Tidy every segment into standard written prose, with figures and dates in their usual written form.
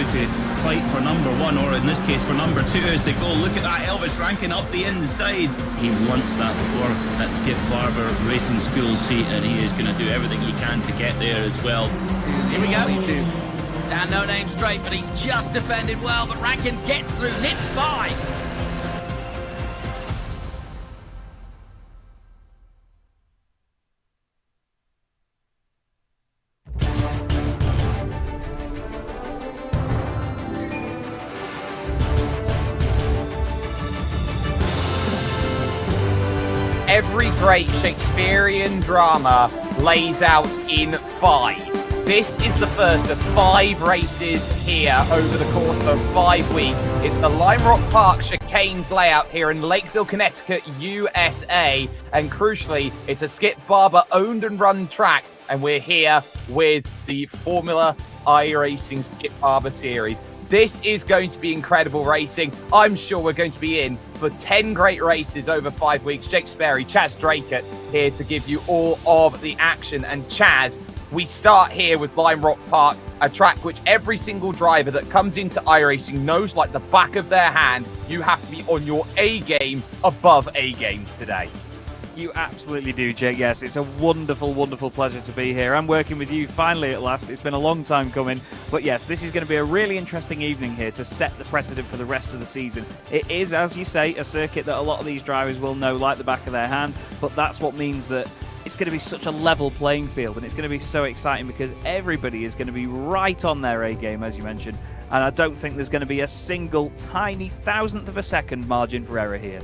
to fight for number one, or in this case for number two as they go. Look at that Elvis ranking up the inside. He wants that for that Skip Barber Racing School seat, and he is going to do everything he can to get there as well. Here we go. Down no name straight, but he's just defended well, but Rankin gets through, nips by. Every great Shakespearean drama lays out in 5. This is the first of 5 races here over the course of 5 weeks. It's the Lime Rock Park Chicanes layout here in Lakeville, Connecticut, USA. And crucially, it's a Skip Barber owned and run track. And we're here with the Formula iRacing Skip Barber Series. This is going to be incredible racing. I'm sure we're going to be in for 10 great races over 5 weeks. Jake Sperry, Chaz Drake here to give you all of the action. And Chaz, we start here with Lime Rock Park, a track which every single driver that comes into iRacing knows like the back of their hand. You have to be on your A game above A games today. You absolutely do, Jake. Yes, it's a wonderful, wonderful pleasure to be here. I'm working with you finally at last. It's been a long time coming. But yes, this is going to be a really interesting evening here to set the precedent for the rest of the season. It is, as you say, a circuit that a lot of these drivers will know like the back of their hand. But that's what means that it's going to be such a level playing field. And it's going to be so exciting because everybody is going to be right on their A game, as you mentioned. And I don't think there's going to be a single tiny thousandth of a second margin for error here.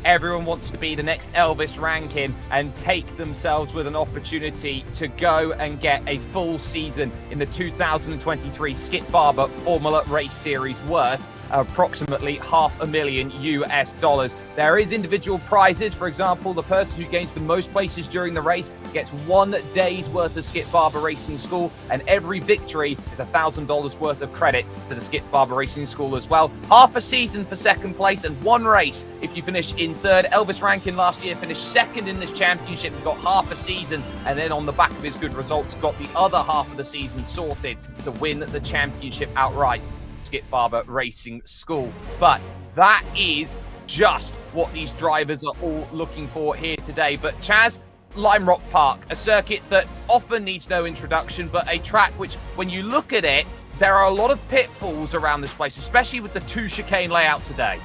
Everyone wants to be the next Elvis Rankin and take themselves with an opportunity to go and get a full season in the 2023 Skip Barber Formula Race Series worth approximately $500,000 US. There is individual prizes. For example, the person who gains the most places during the race gets 1 day's worth of Skip Barber Racing School, and every victory is $1,000 worth of credit to the Skip Barber Racing School as well. Half a season for second place and 1 race if you finish in third. Elvis Rankin last year finished second in this championship. He got half a season, and then on the back of his good results got the other half of the season sorted to win the championship outright. Skip Barber Racing School. But that is just what these drivers are all looking for here today. But Chaz, Lime Rock Park, a circuit that often needs no introduction, but a track which, when you look at it, there are a lot of pitfalls around this place, especially with the 2 chicane layout today.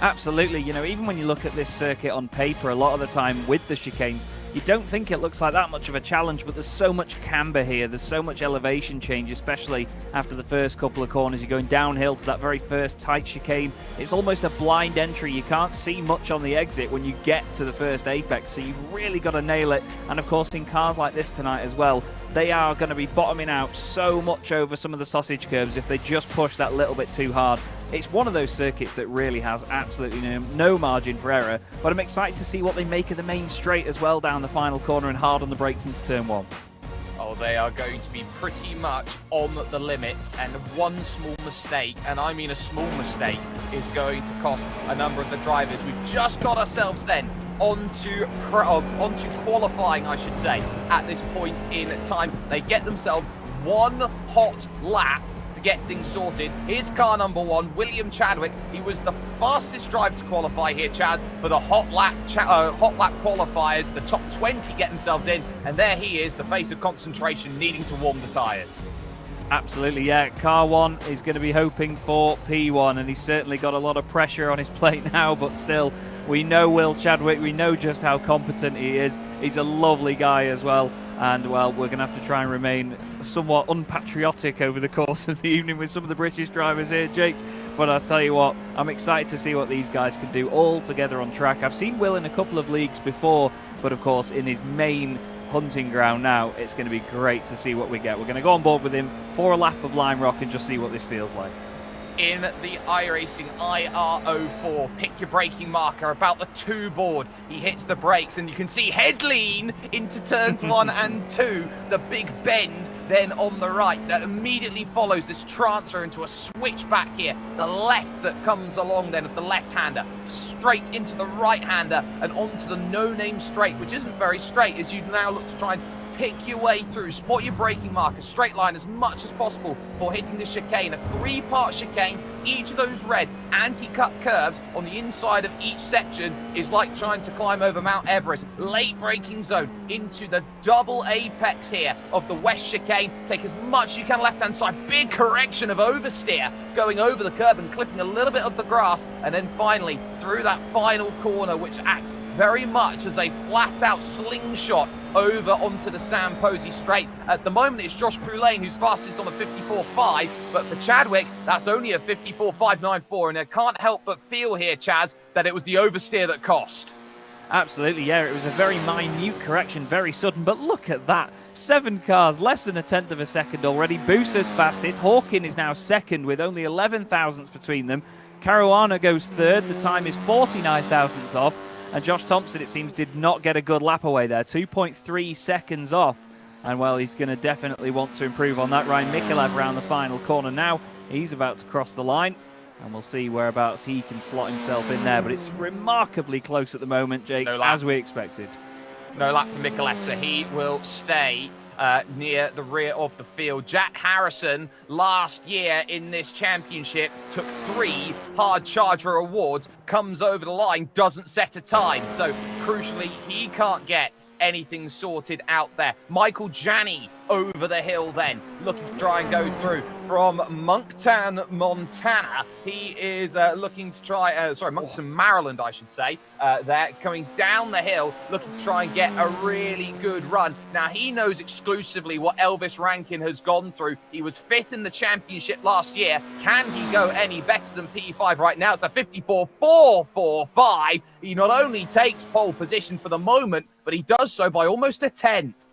Absolutely. You know, even when you look at this circuit on paper, a lot of the time with the chicanes, you don't think it looks like that much of a challenge, but there's so much camber here. There's so much elevation change, especially after the first couple of corners. You're going downhill to that very first tight chicane. It's almost a blind entry. You can't see much on the exit when you get to the first apex, so you've really got to nail it. And of course, in cars like this tonight as well, they are going to be bottoming out so much over some of the sausage curves if they just push that little bit too hard. It's one of those circuits that really has absolutely no margin for error, but I'm excited to see what they make of the main straight as well down the final corner and hard on the brakes into turn 1. Oh, they are going to be pretty much on the limit, and one small mistake, and I mean a small mistake, is going to cost a number of the drivers. We've just got ourselves then onto qualifying, I should say, at this point in time. They get themselves 1 hot lap to get things sorted. Here's car number 1, William Chadwick. He was the fastest driver to qualify here, Chad, for the Hot Lap Qualifiers. The top 20 get themselves in, and there he is, the face of concentration, needing to warm the tyres. Absolutely, yeah. Car 1 is going to be hoping for P1, and he's certainly got a lot of pressure on his plate now, but still, we know Will Chadwick, we know just how competent he is. He's a lovely guy as well. And, well, we're going to have to try and remain somewhat unpatriotic over the course of the evening with some of the British drivers here, Jake. But I'll tell you what, I'm excited to see what these guys can do all together on track. I've seen Will in a couple of leagues before, but, of course, in his main hunting ground now, it's going to be great to see what we get. We're going to go on board with him for a lap of Lime Rock and just see what this feels like. In the iRacing IR04, pick your braking marker about the 2 board. He hits the brakes, and you can see head lean into turns 1 and 2, the big bend then on the right that immediately follows this transfer into a switchback here. The left that comes along then of the left-hander, straight into the right-hander and onto the no-name straight, which isn't very straight as you now look to try and pick your way through, spot your braking markers, straight line as much as possible for hitting the chicane. A 3-part chicane, each of those red anti-cut curves on the inside of each section is like trying to climb over Mount Everest. Late braking zone into the double apex here of the west chicane. Take as much as you can left-hand side. Big correction of oversteer, going over the curb and clipping a little bit of the grass, and then finally through that final corner, which acts very much as a flat-out slingshot over onto the Sam Posey straight. At the moment, it's Josh Poulain who's fastest on the 54.5, but for Chadwick, that's only a 54.594, and I can't help but feel here, Chaz, that it was the oversteer that cost. Absolutely, yeah, it was a very minute correction, very sudden, but look at that. 7 cars, less than a tenth of a second already. Booser's fastest. Hawkin is now second with only 11 thousandths between them. Caruana goes third. The time is 49 thousandths off. And Josh Thompson, it seems, did not get a good lap away there. 2.3 seconds off. And, well, he's going to definitely want to improve on that. Ryan Mikalev around the final corner now. He's about to cross the line. And we'll see whereabouts he can slot himself in there. But it's remarkably close at the moment, Jake, as we expected. No lap for Mikalev, so he will stay near the rear of the field. Jack Harrison, last year in this championship, took 3 hard charger awards, comes over the line, doesn't set a time. So, crucially, he can't get anything sorted out there. Michael Janney over the hill then, looking to try and go through from Moncton, Montana. He is looking to try, Moncton, Maryland, I should say. They're coming down the hill, looking to try and get a really good run. Now, he knows exclusively what Elvis Rankin has gone through. He was 5th in the championship last year. Can he go any better than P5 right now? It's a 54.445. He not only takes pole position for the moment, but he does so by almost a tenth.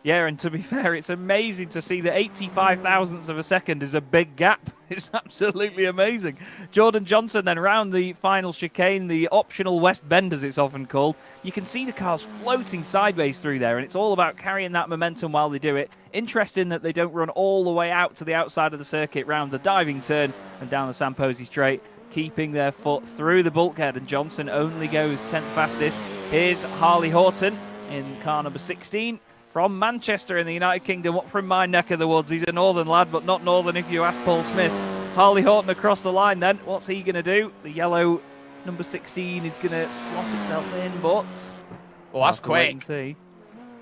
Yeah, and to be fair, it's amazing to see that 85 thousandths of a second is a big gap. It's absolutely amazing. Jordan Johnson then round the final chicane, the optional West Bend as it's often called. You can see the cars floating sideways through there, and it's all about carrying that momentum while they do it. Interesting that they don't run all the way out to the outside of the circuit round the diving turn and down the Sam Posey straight, keeping their foot through the bulkhead, and Johnson only goes 10th fastest. Here's Harley Horton in car number 16. From Manchester in the United Kingdom, up from my neck of the woods. He's a northern lad, but not northern if you ask Paul Smith. Harley Horton across the line then. What's he going to do? The yellow number 16 is going to slot itself in, but... Well, that's quick. See.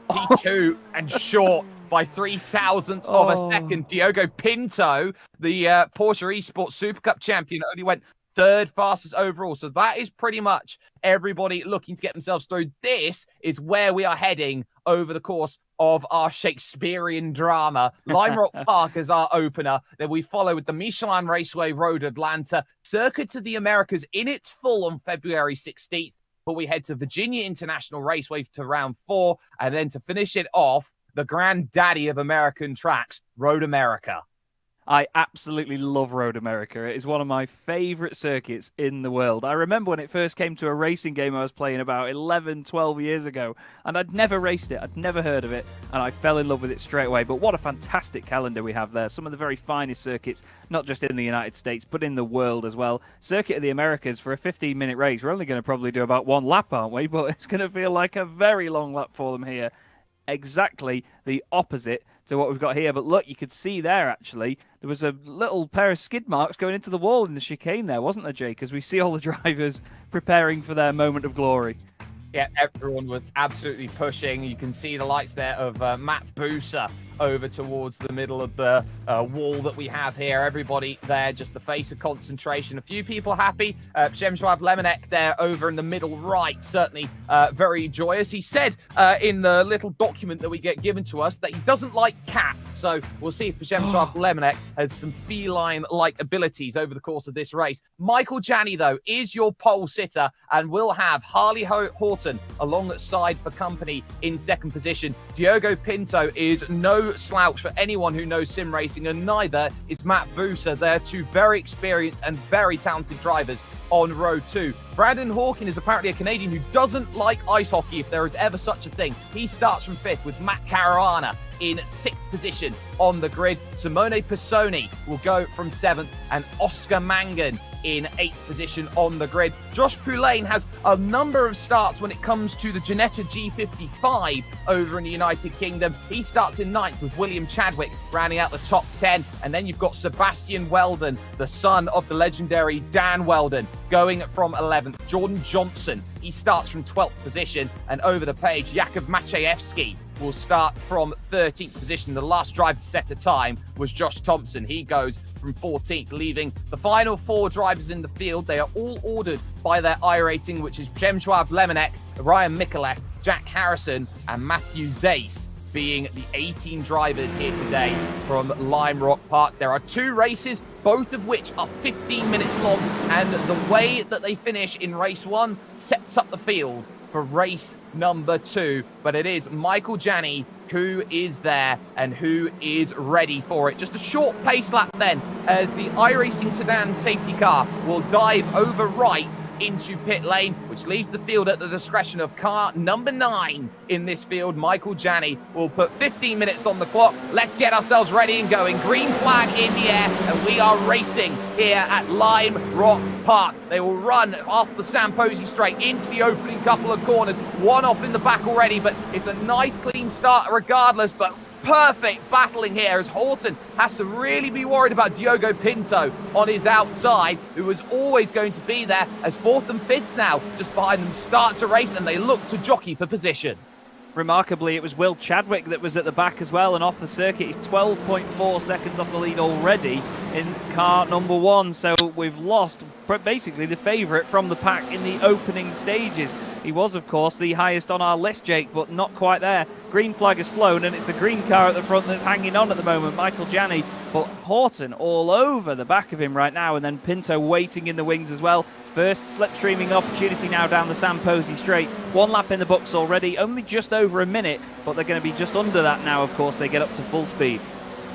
P2 and short by 3 thousandths of a second. Diogo Pinto, the Porsche Esports Super Cup champion, only went 3rd fastest overall. So that is pretty much everybody looking to get themselves through. This is where we are heading over the course of our Shakespearean drama. Lime Rock Park as our opener. Then we follow with the Michelin Raceway Road Atlanta, Circuit of the Americas in its full on February 16th. But we head to Virginia International Raceway to round 4. And then to finish it off, the granddaddy of American tracks, Road America. I absolutely love Road America. It is one of my favourite circuits in the world. I remember when it first came to a racing game I was playing about 11, 12 years ago, and I'd never raced it, I'd never heard of it, and I fell in love with it straight away. But what a fantastic calendar we have there. Some of the very finest circuits, not just in the United States, but in the world as well. Circuit of the Americas for a 15-minute race. We're only going to probably do about 1 lap, aren't we? But it's going to feel like a very long lap for them here. Exactly the opposite to what we've got here. But look, you could see there, actually, there was a little pair of skid marks going into the wall in the chicane there, wasn't there, Jake? As we see all the drivers preparing for their moment of glory. Yeah, everyone was absolutely pushing. You can see the lights there of Matt Booser over towards the middle of the wall that we have here. Everybody there, just the face of concentration. A few people happy. Przemysław Lemonek there over in the middle right, certainly very joyous. He said in the little document that we get given to us that he doesn't like cats. So we'll see if Przemysław Lemonek has some feline-like abilities over the course of this race. Michael Janney, though, is your pole sitter, and will have Harley Horton alongside for company in 2nd position. Diogo Pinto is no slouch for anyone who knows sim racing, and neither is Matt Booser. They're 2 very experienced and very talented drivers on Road 2. Brandon Hawkin is apparently a Canadian who doesn't like ice hockey, if there is ever such a thing. He starts from 5th with Matt Caruana in 6th position on the grid. Simone Pisoni will go from 7th, and Oscar Mangan in 8th position on the grid. Josh Poulain has a number of starts when it comes to the Ginetta G55 over in the United Kingdom. He starts in 9th with William Chadwick rounding out the top 10. And then you've got Sebastian Weldon, the son of the legendary Dan Weldon, going from 11th. Jordan Johnson, he starts from 12th position. And over the page, Jakub Maciejewski will start from 13th position. The last driver to set a time was Josh Thompson. He goes from 14th, leaving the final 4 drivers in the field. They are all ordered by their iRating, which is Przemysław Lemonek, Ryan Mikulev, Jack Harrison, and Matthew Zais, being the 18 drivers here today from Lime Rock Park. There are 2 races, both of which are 15 minutes long, and the way that they finish in race 1 sets up the field for race number 2. But it is Michael Janney who is there and who is ready for it. Just a short pace lap then, as the iRacing sedan safety car will dive over right into pit lane, which leaves the field at the discretion of car number 9 in this field. Michael Janney will put 15 minutes on the clock. Let's get ourselves ready and going. Green flag in the air, and we are racing here at Lime Rock Park. They will run off the Samposi straight into the opening couple of corners. One off in the back already, but it's a nice clean start regardless. But perfect battling here, as Horton has to really be worried about Diogo Pinto on his outside, who was always going to be there, as 4th and 5th now just behind them start to race, and they look to jockey for position. Remarkably, it was Will Chadwick that was at the back as well, and off the circuit. He's 12.4 seconds off the lead already in car number 1. So we've lost basically the favourite from the pack in the opening stages. He was, of course, the highest on our list, Jake, but not quite there. Green flag has flown, and it's the green car at the front that's hanging on at the moment, Michael Janney. But Horton all over the back of him right now, and then Pinto waiting in the wings as well. First slipstreaming opportunity now down the Samposi straight. 1 lap in the books already, only just over a minute, but they're going to be just under that now, of course. They get up to full speed.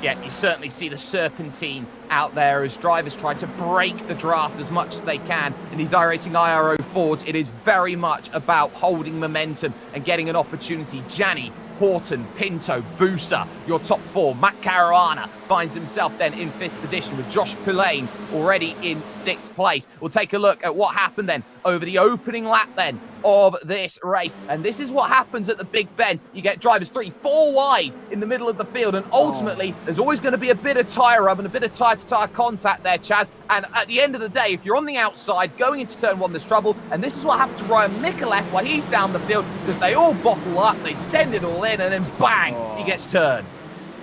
Yeah, you certainly see the serpentine out there as drivers try to break the draft as much as they can. In these iRacing IRO Fords, it is very much about holding momentum and getting an opportunity. Janney, Horton, Pinto, Busa, your top 4. Matt Caruana finds himself then in 5th position, with Josh Poulain already in 6th place. We'll take a look at what happened then over the opening lap then of this race. And this is what happens at the Big Ben. You get drivers 3, 4 wide in the middle of the field, and ultimately there's always going to be a bit of tyre rub and a bit of tyre-to-tyre contact there, Chaz. And at the end of the day, if you're on the outside going into turn 1, there's trouble. And this is what happened to Ryan Mikulev while he's down the field, because they all bottle up, they send it all in, and then bang, he gets turned.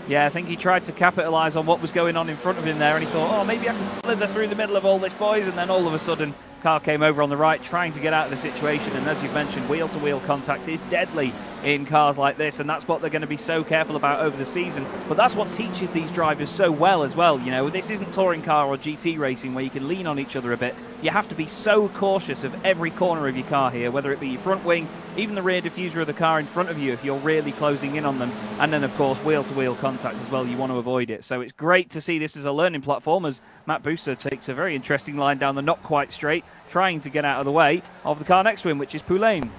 Yeah, I think he tried to capitalise on what was going on in front of him there, and he thought, oh, maybe I can slither through the middle of all this, boys. And then all of a sudden, car came over on the right, trying to get out of the situation. And as you've mentioned, wheel-to-wheel contact is deadly in cars like this, and that's what they're going to be so careful about over the season. But that's what teaches these drivers so well as well. You know, this isn't touring car or GT racing where you can lean on each other a bit. You have to be so cautious of every corner of your car here, whether it be your front wing, even the rear diffuser of the car in front of you if you're really closing in on them. And then, of course, wheel-to-wheel contact as well. You want to avoid it. So it's great to see this as a learning platform, as Matt Busa takes a very interesting line down the not quite straight, trying to get out of the way of the car next to him, which is Poulain.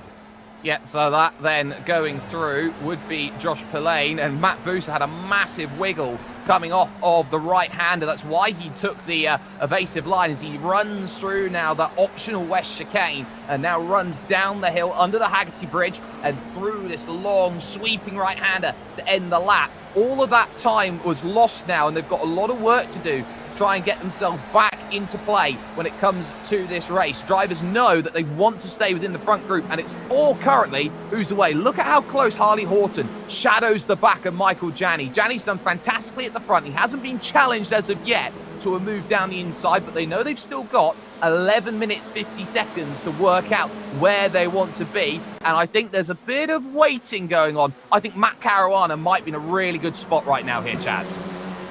Yeah, so that then going through would be Josh Poulain, and Matt Busa had a massive wiggle coming off of the right-hander. That's why he took the evasive line, as he runs through now the optional west chicane and now runs down the hill under the Haggerty Bridge and through this long sweeping right-hander to end the lap. All of that time was lost now, and they've got a lot of work to do to try and get themselves back into play when it comes to this race. Drivers know that they want to stay within the front group, and it's 4 currently who's away. Look at how close Harley Horton shadows the back of Michael Janney. Janney's done fantastically at the front. He hasn't been challenged as of yet to a move down the inside, but they know they've still got 11 minutes 50 seconds to work out where they want to be, and I think there's a bit of waiting going on. I think Matt Caruana might be in a really good spot right now here, Chaz.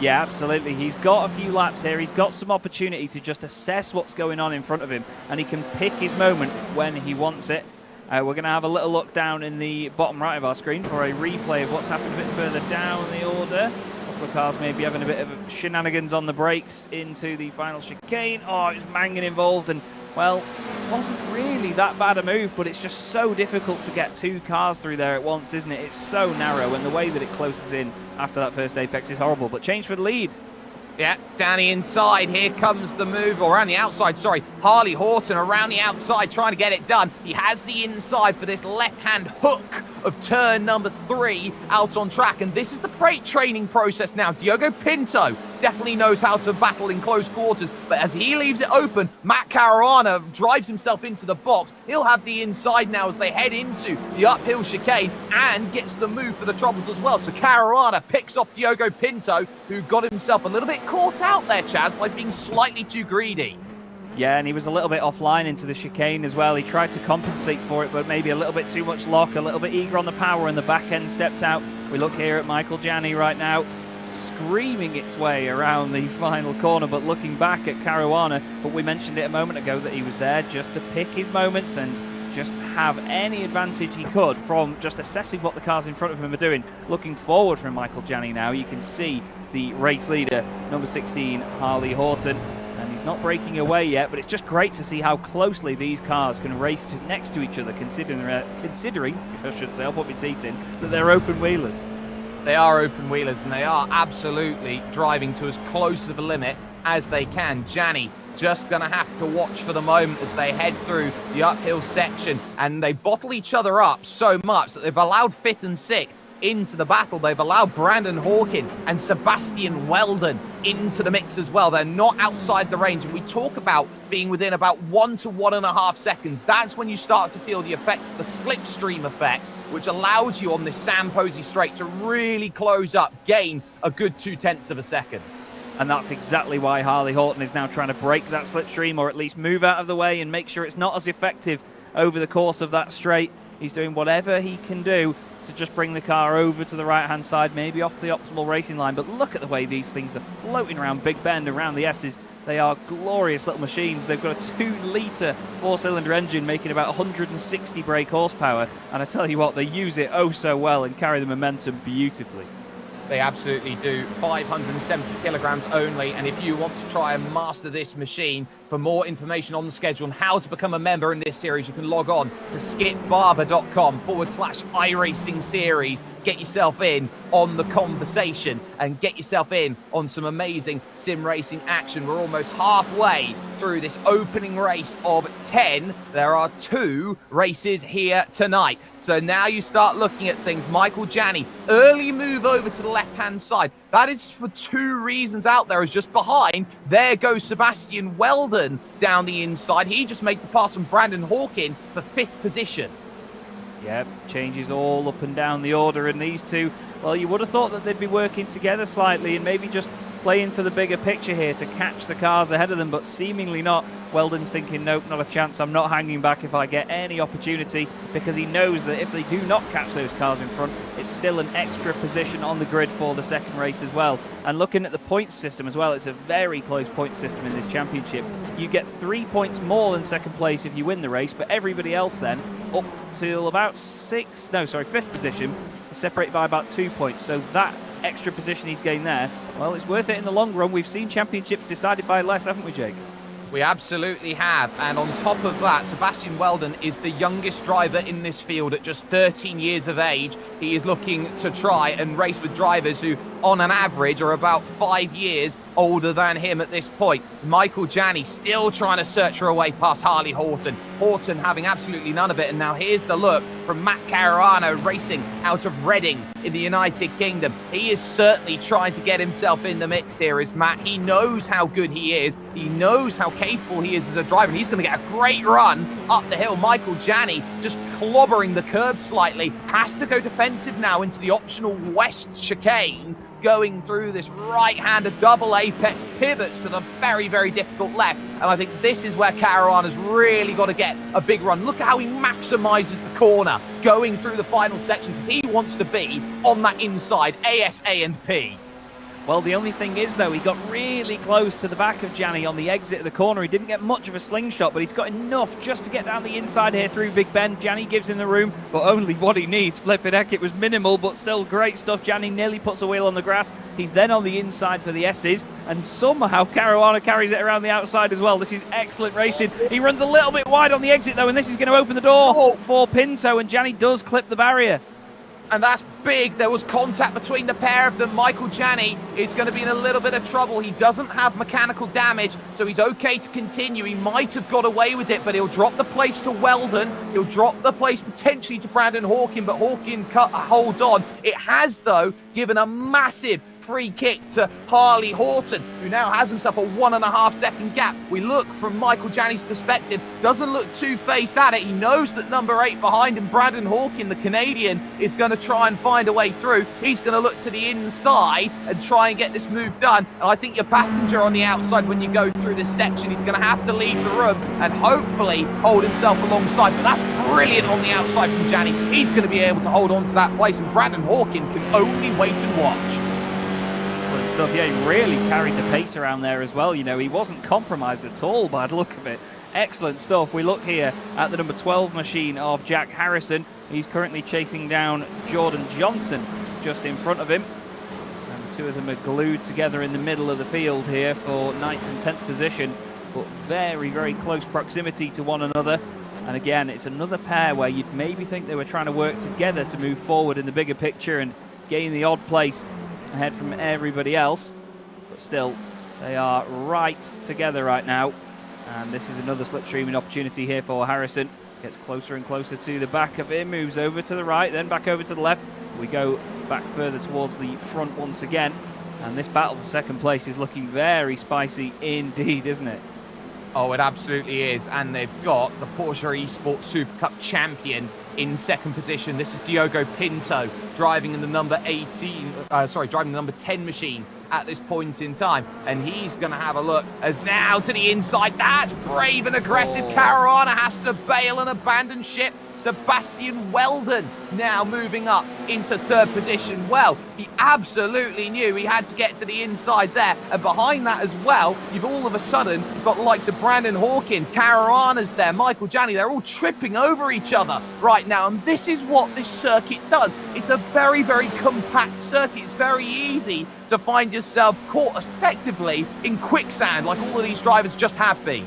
Yeah, absolutely. He's got a few laps here. He's got some opportunity to just assess what's going on in front of him, and he can pick his moment when he wants it. We're going to have a little look down in the bottom right of our screen for a replay of what's happened a bit further down the order. A couple of cars maybe having a bit of shenanigans on the brakes into the final chicane. Oh, it was Mangan involved, and Well, it wasn't really that bad a move, but it's just so difficult to get two cars through there at once, isn't it? It's so narrow, and the way that it closes in after that first apex is horrible. But change for the lead. Yeah, down the inside, here comes the move, or around the outside, sorry. Harley Horton around the outside trying to get it done. He has the inside for this left-hand hook of turn number 3 out on track, and this is the freight training process now. Diogo Pinto definitely knows how to battle in close quarters, but as he leaves it open, Matt Caruana drives himself into the box. He'll have the inside now as they head into the uphill chicane and gets the move for the troubles as well. So Caruana picks off Diogo Pinto, who got himself a little bit caught out there, Chaz, by being slightly too greedy. Yeah, and he was a little bit offline into the chicane as well. He tried to compensate for it, but maybe a little bit too much lock, a little bit eager on the power, and the back end stepped out. We look here at Michael Janney right now, screaming its way around the final corner, but looking back at Caruana. But we mentioned it a moment ago that he was there just to pick his moments and just have any advantage he could from just assessing what the cars in front of him are doing. Looking forward from Michael Janney now, you can see the race leader, number 16, Harley Horton. And he's not breaking away yet, but it's just great to see how closely these cars can race next to each other, considering, I should say, I'll put my teeth in, that they're open wheelers. They are open wheelers, and they are absolutely driving to as close of a limit as they can. Janney just going to have to watch for the moment as they head through the uphill section, and they bottle each other up so much that they've allowed 5th and 6th into the battle. They've allowed Brandon Hawkin and Sebastian Weldon into the mix as well. They're not outside the range, and we talk about being within about 1 to 1.5 seconds. That's when you start to feel the effects of the slipstream effect, which allows you on this Sam Posey straight to really close up, gain a good 0.2 of a second. And that's exactly why Harley Horton is now trying to break that slipstream, or at least move out of the way and make sure it's not as effective over the course of that straight. He's doing whatever he can do to just bring the car over to the right-hand side, maybe off the optimal racing line. But look at the way these things are floating around Big Bend, around the S's. They are glorious little machines. They've got a 2-litre 4-cylinder engine making about 160 brake horsepower. And I tell you what, they use it oh so well and carry the momentum beautifully. They absolutely do. 570 kilograms only. And if you want to try and master this machine, for more information on the schedule and how to become a member in this series, you can log on to skipbarber.com/iRacing series. Get yourself in on the conversation and get yourself in on some amazing sim racing action. We're almost halfway through this opening race of 10. There are 2 races here tonight. So now you start looking at things. Michael Janney, early move over to the left-hand side. That is for 2 reasons out there, is just behind. There goes Sebastian Weldon down the inside. He just made the pass on Brandon Hawkin for 5th position. Yep, changes all up and down the order, and these two, well, you would have thought that they'd be working together slightly and maybe just playing for the bigger picture here to catch the cars ahead of them, but seemingly not. Weldon's thinking, nope, not a chance. I'm not hanging back if I get any opportunity, because he knows that if they do not catch those cars in front, it's still an extra position on the grid for the second race as well. And looking at the points system as well, it's a very close point system in this championship. You get 3 points more than second place if you win the race, but everybody else then up till about 5th position is separated by about 2 points. So that extra position he's gained there, well, it's worth it in the long run. We've seen championships decided by less, haven't we, Jake? We absolutely have. And on top of that, Sebastian Weldon is the youngest driver in this field at just 13 years of age. He is looking to try and race with drivers who, on an average, are about 5 years older than him at this point. Michael Janney still trying to search for a way past Harley Horton. Horton having absolutely none of it. And now here's the look from Matt Caruana racing out of Reading in the United Kingdom. He is certainly trying to get himself in the mix here, is Matt. He knows how good he is. He knows how capable he is as a driver. And he's going to get a great run up the hill. Michael Janney just clobbering the curb slightly. Has to go defensive now into the optional west chicane, going through this right-handed double apex, pivots to the very, very difficult left. And I think this is where Caruana's really got to get a big run. Look at how he maximizes the corner going through the final section, because he wants to be on that inside ASA and P. Well, the only thing is, though, he got really close to the back of Gianni on the exit of the corner. He didn't get much of a slingshot, but he's got enough just to get down the inside here through Big Ben. Gianni gives him the room, but only what he needs. Flipping heck, it was minimal, but still great stuff. Gianni nearly puts a wheel on the grass. He's then on the inside for the S's, and somehow Caruana carries it around the outside as well. This is excellent racing. He runs a little bit wide on the exit, though, and this is going to open the door for Pinto, and Gianni does clip the barrier. And that's big. There was contact between the pair of them. Michael Gianni is going to be in a little bit of trouble. He doesn't have mechanical damage, so he's okay to continue. He might have got away with it, but he'll drop the place to Weldon. He'll drop the place potentially to Brandon Hawkin, but Hawkin holds on. It has, though, given a massive free kick to Harley Horton, who now has himself a 1.5 second gap. We look from Michael Gianni's perspective, doesn't look two-faced at it. He knows that number 8 behind him, Brandon Hawkin, the Canadian, is going to try and find a way through. He's going to look to the inside and try and get this move done. And I think your passenger on the outside, when you go through this section, he's going to have to leave the room and hopefully hold himself alongside. But that's brilliant on the outside from Gianni. He's going to be able to hold on to that place, and Brandon Hawkin can only wait and watch. Excellent stuff. Yeah, he really carried the pace around there as well. You know, he wasn't compromised at all by the look of it. Excellent stuff. We look here at the number 12 machine of Jack Harrison. He's currently chasing down Jordan Johnson just in front of him. And the two of them are glued together in the middle of the field here for 9th and 10th position, but very, very close proximity to one another. And again, it's another pair where you'd maybe think they were trying to work together to move forward in the bigger picture and gain the odd place ahead from everybody else, but still they are right together right now. And this is another slipstreaming opportunity here for Harrison. Gets closer and closer to the back of him, moves over to the right, then back over to the left. We go back further towards the front once again, and this battle for second place is looking very spicy indeed, isn't it? Oh, it absolutely is. And they've got the Porsche Esports Super Cup champion in second position. This is Diogo Pinto driving in the number 10 machine at this point in time. And he's going to have a look as now to the inside. That's brave and aggressive. Caruana has to bail and abandon ship. Sebastian Weldon now moving up into third position. Well, he absolutely knew he had to get to the inside there. And behind that as well, you've all of a sudden got the likes of Brandon Hawkin, Caruana's there, Michael Gianni. They're all tripping over each other right now. And this is what this circuit does. It's a very, very compact circuit. It's very easy to find yourself caught effectively in quicksand like all of these drivers just have been.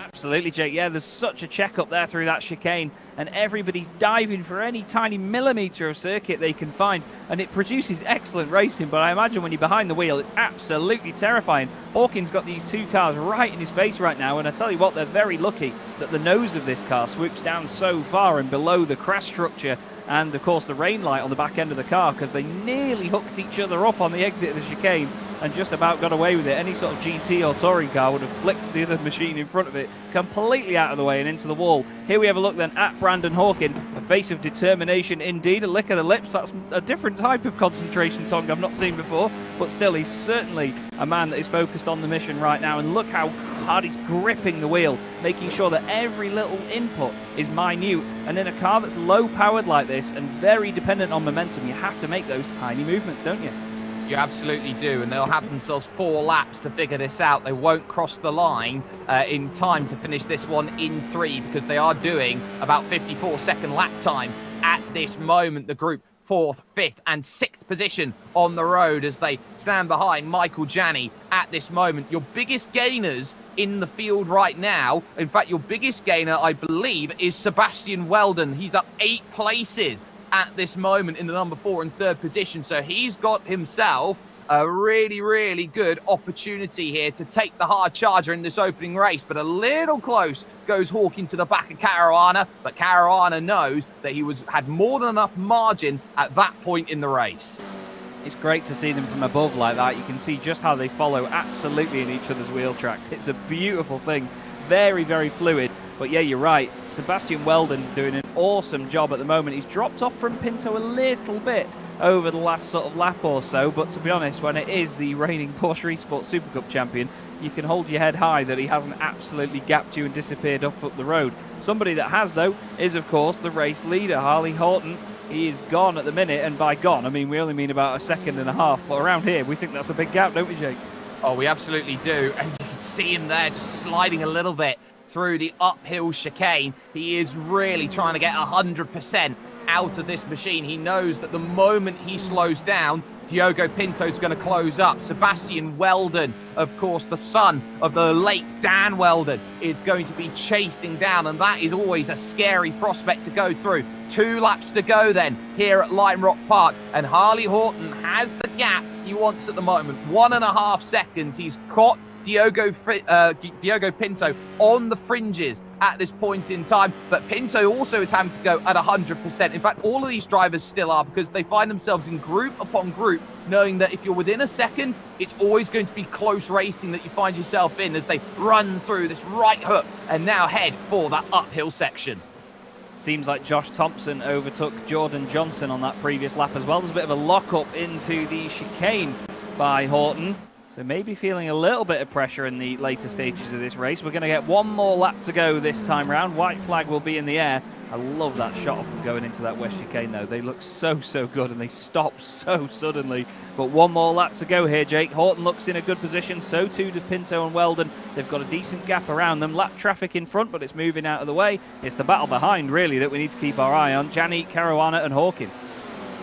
Absolutely, Jake. Yeah, there's such a check up there through that chicane, and everybody's diving for any tiny millimetre of circuit they can find, and it produces excellent racing. But I imagine when you're behind the wheel, it's absolutely terrifying. Hawkins got these two cars right in his face right now, and I tell you what, they're very lucky that the nose of this car swoops down so far and below the crash structure and, of course, the rain light on the back end of the car, because they nearly hooked each other up on the exit of the chicane and just about got away with it. Any sort of GT or touring car would have flicked the other machine in front of it completely out of the way and into the wall. Here we have a look then at Brandon Hawkin, a face of determination indeed, a lick of the lips. That's a different type of concentration, Tongue, I've not seen before, but still he's certainly a man that is focused on the mission right now. And look how hard he's gripping the wheel, making sure that every little input is minute. And in a car that's low powered like this and very dependent on momentum, you have to make those tiny movements, don't you? You absolutely do, and they'll have themselves 4 laps to figure this out. They won't cross the line in time to finish this one in 3, because they are doing about 54-second lap times at this moment. The group 4th, 5th and 6th position on the road as they stand behind Michael Gianni at this moment. Your biggest gainers in the field right now, in fact, your biggest gainer, I believe, is Sebastian Weldon. He's up 8 places at this moment in the number 4 and 3rd position. So he's got himself a really, really good opportunity here to take the hard charger in this opening race. But a little close goes Hawkin to the back of Caruana, but Caruana knows that he had more than enough margin at that point in the race. It's great to see them from above like that. You can see just how they follow absolutely in each other's wheel tracks. It's a beautiful thing. Very, very fluid. But yeah, you're right. Sebastian Weldon doing an awesome job at the moment. He's dropped off from Pinto a little bit over the last sort of lap or so. But to be honest, when it is the reigning Porsche Esports Super Cup champion, you can hold your head high that he hasn't absolutely gapped you and disappeared off up the road. Somebody that has, though, is, of course, the race leader, Harley Horton. he is gone at the minute, and by gone, I mean we only mean about a second and a half, but around here we think that's a big gap, don't we, Jake? Oh, we absolutely do, and you can see him there just sliding a little bit through the uphill chicane. He is really trying to get 100% out of this machine. He knows that the moment he slows down, Diogo Pinto's going to close up. Sebastian Weldon, of course, the son of the late Dan Weldon, is going to be chasing down, and that is always a scary prospect to go through. 2 laps to go then here at Lime Rock Park, and Harley Horton has the gap he wants at the moment. 1.5 seconds. He's caught Diogo Pinto on the fringes at this point in time, but Pinto also is having to go at 100%. In fact, all of these drivers still are, because they find themselves in group upon group, knowing that if you're within a second, it's always going to be close racing that you find yourself in as they run through this right hook and now head for that uphill section. Seems like Josh Thompson overtook Jordan Johnson on that previous lap as well. There's a bit of a lock-up into the chicane by Horton. So maybe feeling a little bit of pressure in the later stages of this race. We're going to get one more lap to go this time round. White flag will be in the air. I love that shot of them going into that west chicane, though. They look so good, and they stop so suddenly. But one more lap to go here, Jake. Horton looks in a good position. So too does Pinto and Weldon. They've got a decent gap around them. Lap traffic in front, but it's moving out of the way. It's the battle behind, really, that we need to keep our eye on. Jani, Caruana and Hawkin.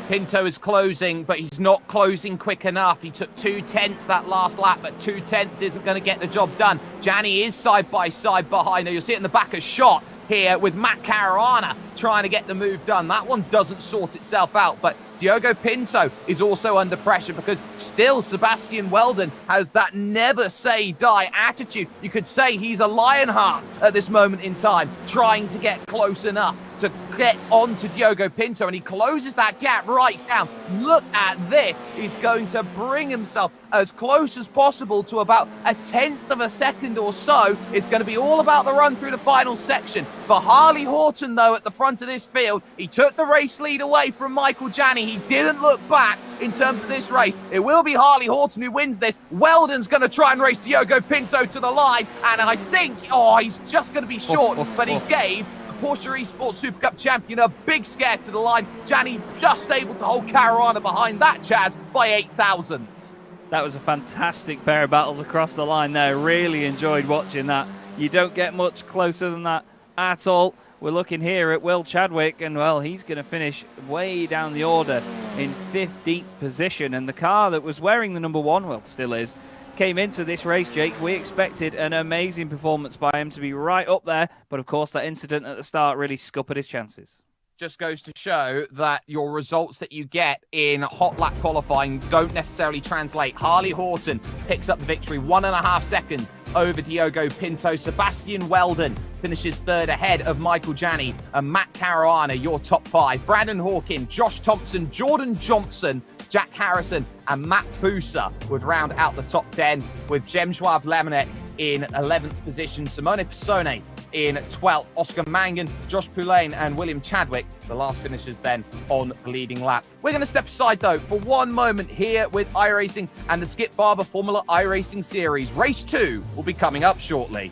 Pinto is closing, but he's not closing quick enough. He took 2/10 that last lap, but 2/10 isn't going to get the job done. Jani is side by side behind her. You'll see it in the back of shot here with Matt Caruana trying to get the move done. That one doesn't sort itself out, but Diogo Pinto is also under pressure, because still Sebastian Weldon has that never say die attitude. You could say he's a Lionheart at this moment in time, trying to get close enough to get onto Diogo Pinto, and he closes that gap right down. Look at this. He's going to bring himself as close as possible to about 1/10 of a second or so. It's going to be all about the run through the final section. For Harley Horton, though, at the front of this field, he took the race lead away from Michael Jani. He didn't look back in terms of this race. It will be Harley Horton who wins this. Weldon's going to try and race Diogo Pinto to the line, and I think, he's just going to be short, but he gave Porsche Esports Super Cup champion a big scare to the line. Jani just able to hold Caruana behind that, Chaz, by 8 thousandths. That was a fantastic pair of battles across the line there. Really enjoyed watching that. You don't get much closer than that at all. We're looking here at Will Chadwick, and, well, he's going to finish way down the order in 15th position. And the car that was wearing the number 1, well, still is, came into this race, Jake. We expected an amazing performance by him to be right up there, but of course that incident at the start really scuppered his chances. Just goes to show that your results that you get in hot lap qualifying don't necessarily translate. Harley Horton picks up the victory, 1.5 seconds over Diogo Pinto. Sebastian Weldon finishes 3rd ahead of Michael Jani and Matt Caruana, your top 5. Brandon Hawkin, Josh Thompson, Jordan Johnson, Jack Harrison and Matt Busa would round out the top 10, with Jem-Joab Lemonet in 11th position, Simone Pisone in 12th, Oscar Mangan, Josh Poulain and William Chadwick, the last finishers then on the leading lap. We're going to step aside, though, for one moment here with iRacing and the Skip Barber Formula iRacing Series. Race 2 will be coming up shortly.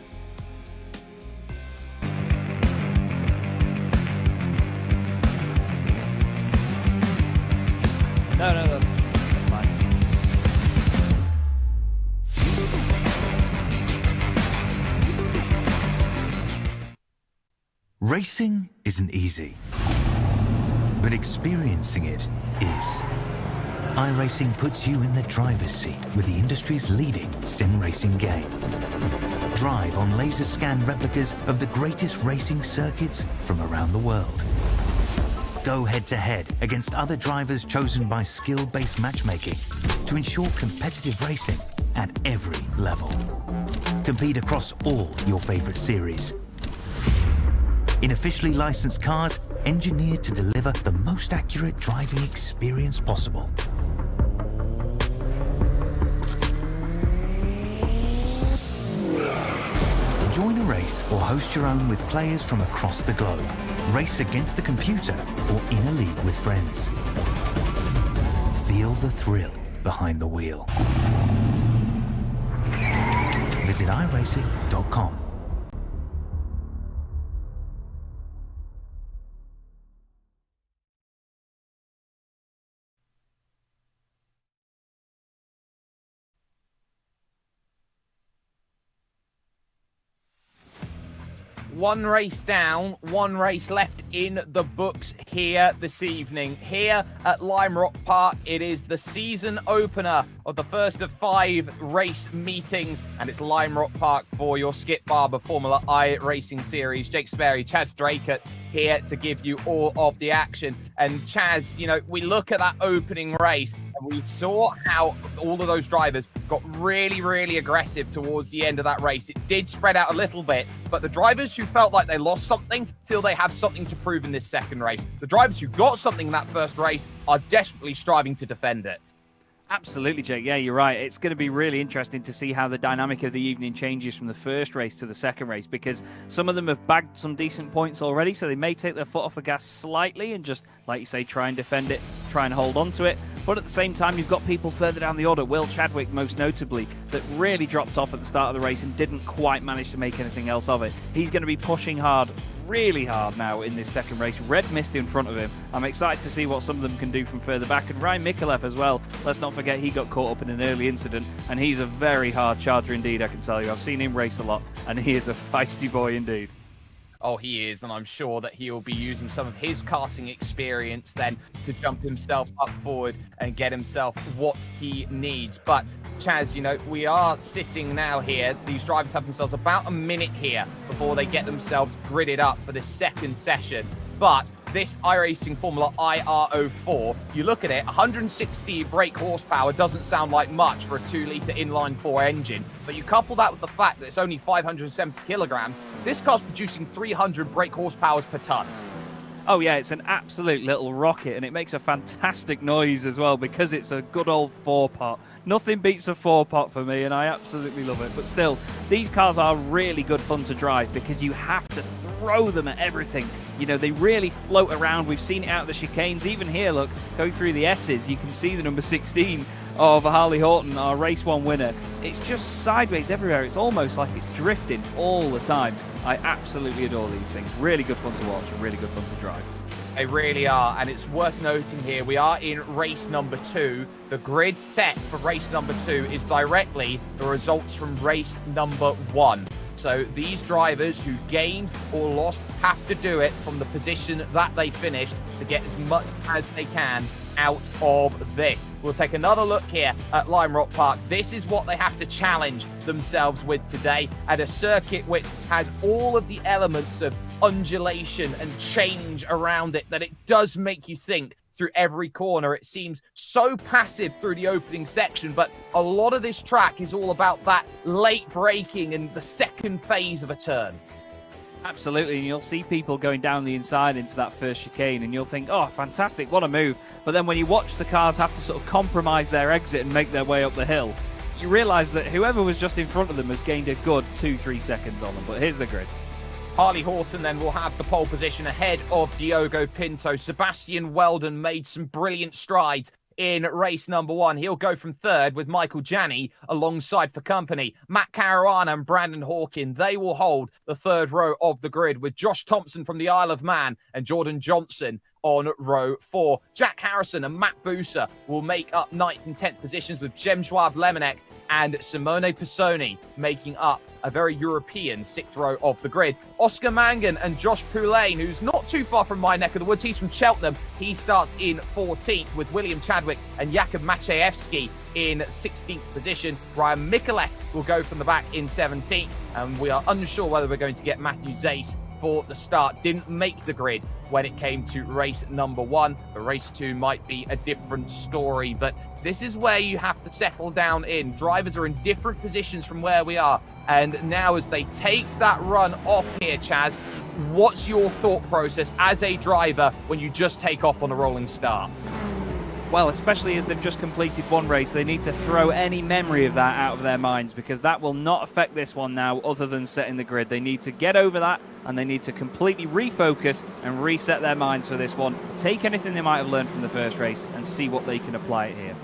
No, that's fine. Racing isn't easy, but experiencing it is. iRacing puts you in the driver's seat with the industry's leading sim racing game. Drive on laser scan replicas of the greatest racing circuits from around the world. Go head-to-head against other drivers chosen by skill-based matchmaking to ensure competitive racing at every level. Compete across all your favorite series. In officially licensed cars, engineered to deliver the most accurate driving experience possible. Join a race or host your own with players from across the globe. Race against the computer or in a league with friends. Feel the thrill behind the wheel. Visit iRacing.com. one race down, one race left in the books here this evening. Here at Lime Rock Park, it is the season opener of the first of 5 race meetings, and it's Lime Rock Park for your Skip Barber Formula iRacing series. Jake Sperry, Chaz Drake here to give you all of the action. And Chaz, you know, we look at that opening race and we saw how all of those drivers got really, really aggressive towards the end of that race. It did spread out a little bit, but the drivers who felt like they lost something feel they have something to prove in this second race. The drivers who got something in that first race are desperately striving to defend it. Absolutely, Jake. Yeah, you're right. It's going to be really interesting to see how the dynamic of the evening changes from the first race to the second race, because some of them have bagged some decent points already, so they may take their foot off the gas slightly and just, like you say, try and defend it, try and hold on to it. But at the same time, you've got people further down the order, Will Chadwick most notably, that really dropped off at the start of the race and didn't quite manage to make anything else of it. He's going to be pushing hard, really hard now in this second race. Red mist in front of him. I'm excited to see what some of them can do from further back. And Ryan Mikulev as well. Let's not forget he got caught up in an early incident, and he's a very hard charger indeed, I can tell you. I've seen him race a lot, and he is a feisty boy indeed. Oh, he is, and I'm sure that he'll be using some of his karting experience then to jump himself up forward and get himself what he needs. But Chaz, you know, we are sitting now here. These drivers have themselves about a minute here before they get themselves gridded up for this second session. But this iRacing Formula IR04, you look at it, 160 brake horsepower doesn't sound like much for a 2-litre inline-4 engine, but you couple that with the fact that it's only 570 kilograms, this car's producing 300 brake horsepower per ton. Oh yeah, it's an absolute little rocket, and it makes a fantastic noise as well because it's a good old 4-pot. Nothing beats a 4-pot for me, and I absolutely love it. But still, these cars are really good fun to drive because you have to throw them at everything. You know, they really float around. We've seen it out of the chicanes. Even here, look, going through the S's, you can see the number 16 of Harley Horton, our race 1 winner. It's just sideways everywhere. It's almost like it's drifting all the time. I absolutely adore these things. Really good fun to watch and really good fun to drive. They really are, and it's worth noting here, we are in race number 2. The grid set for race number 2 is directly the results from race number 1. So these drivers who gained or lost have to do it from the position that they finished to get as much as they can out of this. We'll take another look here at Lime Rock Park. This is what they have to challenge themselves with today at a circuit which has all of the elements of undulation and change around it that it does make you think through every corner. It seems so passive through the opening section, but a lot of this track is all about that late braking and the second phase of a turn. Absolutely, and you'll see people going down the inside into that first chicane, and you'll think, oh, fantastic, what a move. But then when you watch the cars have to sort of compromise their exit and make their way up the hill, you realise that whoever was just in front of them has gained a good 2-3 seconds on them. But here's the grid. Harley Horton then will have the pole position ahead of Diogo Pinto. Sebastian Weldon made some brilliant strides in race number 1. He'll go from 3rd with Michael Janney alongside for company. Matt Caruana and Brandon Hawkin, they will hold the 3rd row of the grid with Josh Thompson from the Isle of Man and Jordan Johnson on row 4. Jack Harrison and Matt Busa will make up 9th and 10th positions with Przemysław Lemonek and Simone Pisoni making up a very European 6th row of the grid. Oscar Mangan and Josh Poulain, who's not too far from my neck of the woods, he's from Cheltenham. He starts in 14th with William Chadwick and Jakub Maciejewski in 16th position. Ryan Mikulev will go from the back in 17th, and we are unsure whether we're going to get Matthew Zace for the start. Didn't make the grid when it came to race number 1, but race 2 might be a different story. But this is where you have to settle down in. Drivers are in different positions from where we are, and now as they take that run off here, Chaz, what's your thought process as a driver when you just take off on a rolling start? Well, especially as they've just completed one race, they need to throw any memory of that out of their minds, because that will not affect this one now other than setting the grid. They need to get over that, and they need to completely refocus and reset their minds for this one. Take anything they might have learned from the first race and see what they can apply it here.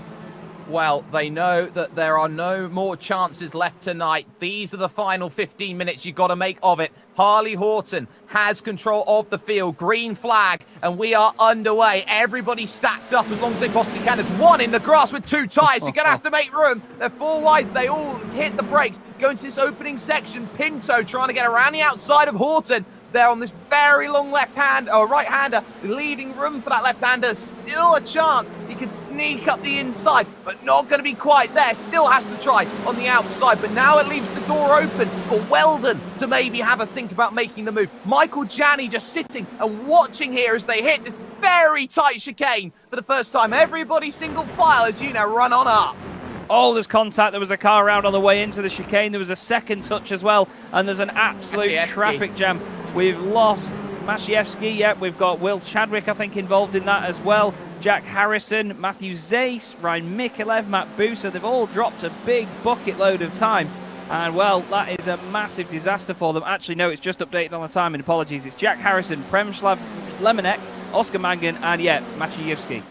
Well, they know that there are no more chances left tonight. These are the final 15 minutes you've got to make of it. Harley Horton has control of the field. Green flag and we are underway. Everybody stacked up as long as they possibly can. There's one in the grass with 2 tyres. You're going to have to make room. They're 4 wides. They all hit the brakes. Go into this opening section. Pinto trying to get around the outside of Horton. They're on this very long right-hander, leaving room for that left-hander. Still a chance he could sneak up the inside, but not going to be quite there. Still has to try on the outside, but now it leaves the door open for Weldon to maybe have a think about making the move. Michael Janney just sitting and watching here as they hit this very tight chicane for the first time. Everybody single file as you know, run on up. Oh, there's contact. There was a car around on the way into the chicane. There was a second touch as well, and there's an absolute traffic jam. We've lost Mashievsky, yep, we've got Will Chadwick, I think, involved in that as well. Jack Harrison, Matthew Zace, Ryan Mikulev, Matt Busa, they've all dropped a big bucket load of time. And, well, that is a massive disaster for them. Actually, no, it's just updated on the timing. Apologies. It's Jack Harrison, Premslav Lemonek, Oscar Mangan, and, yeah, Maciejewski.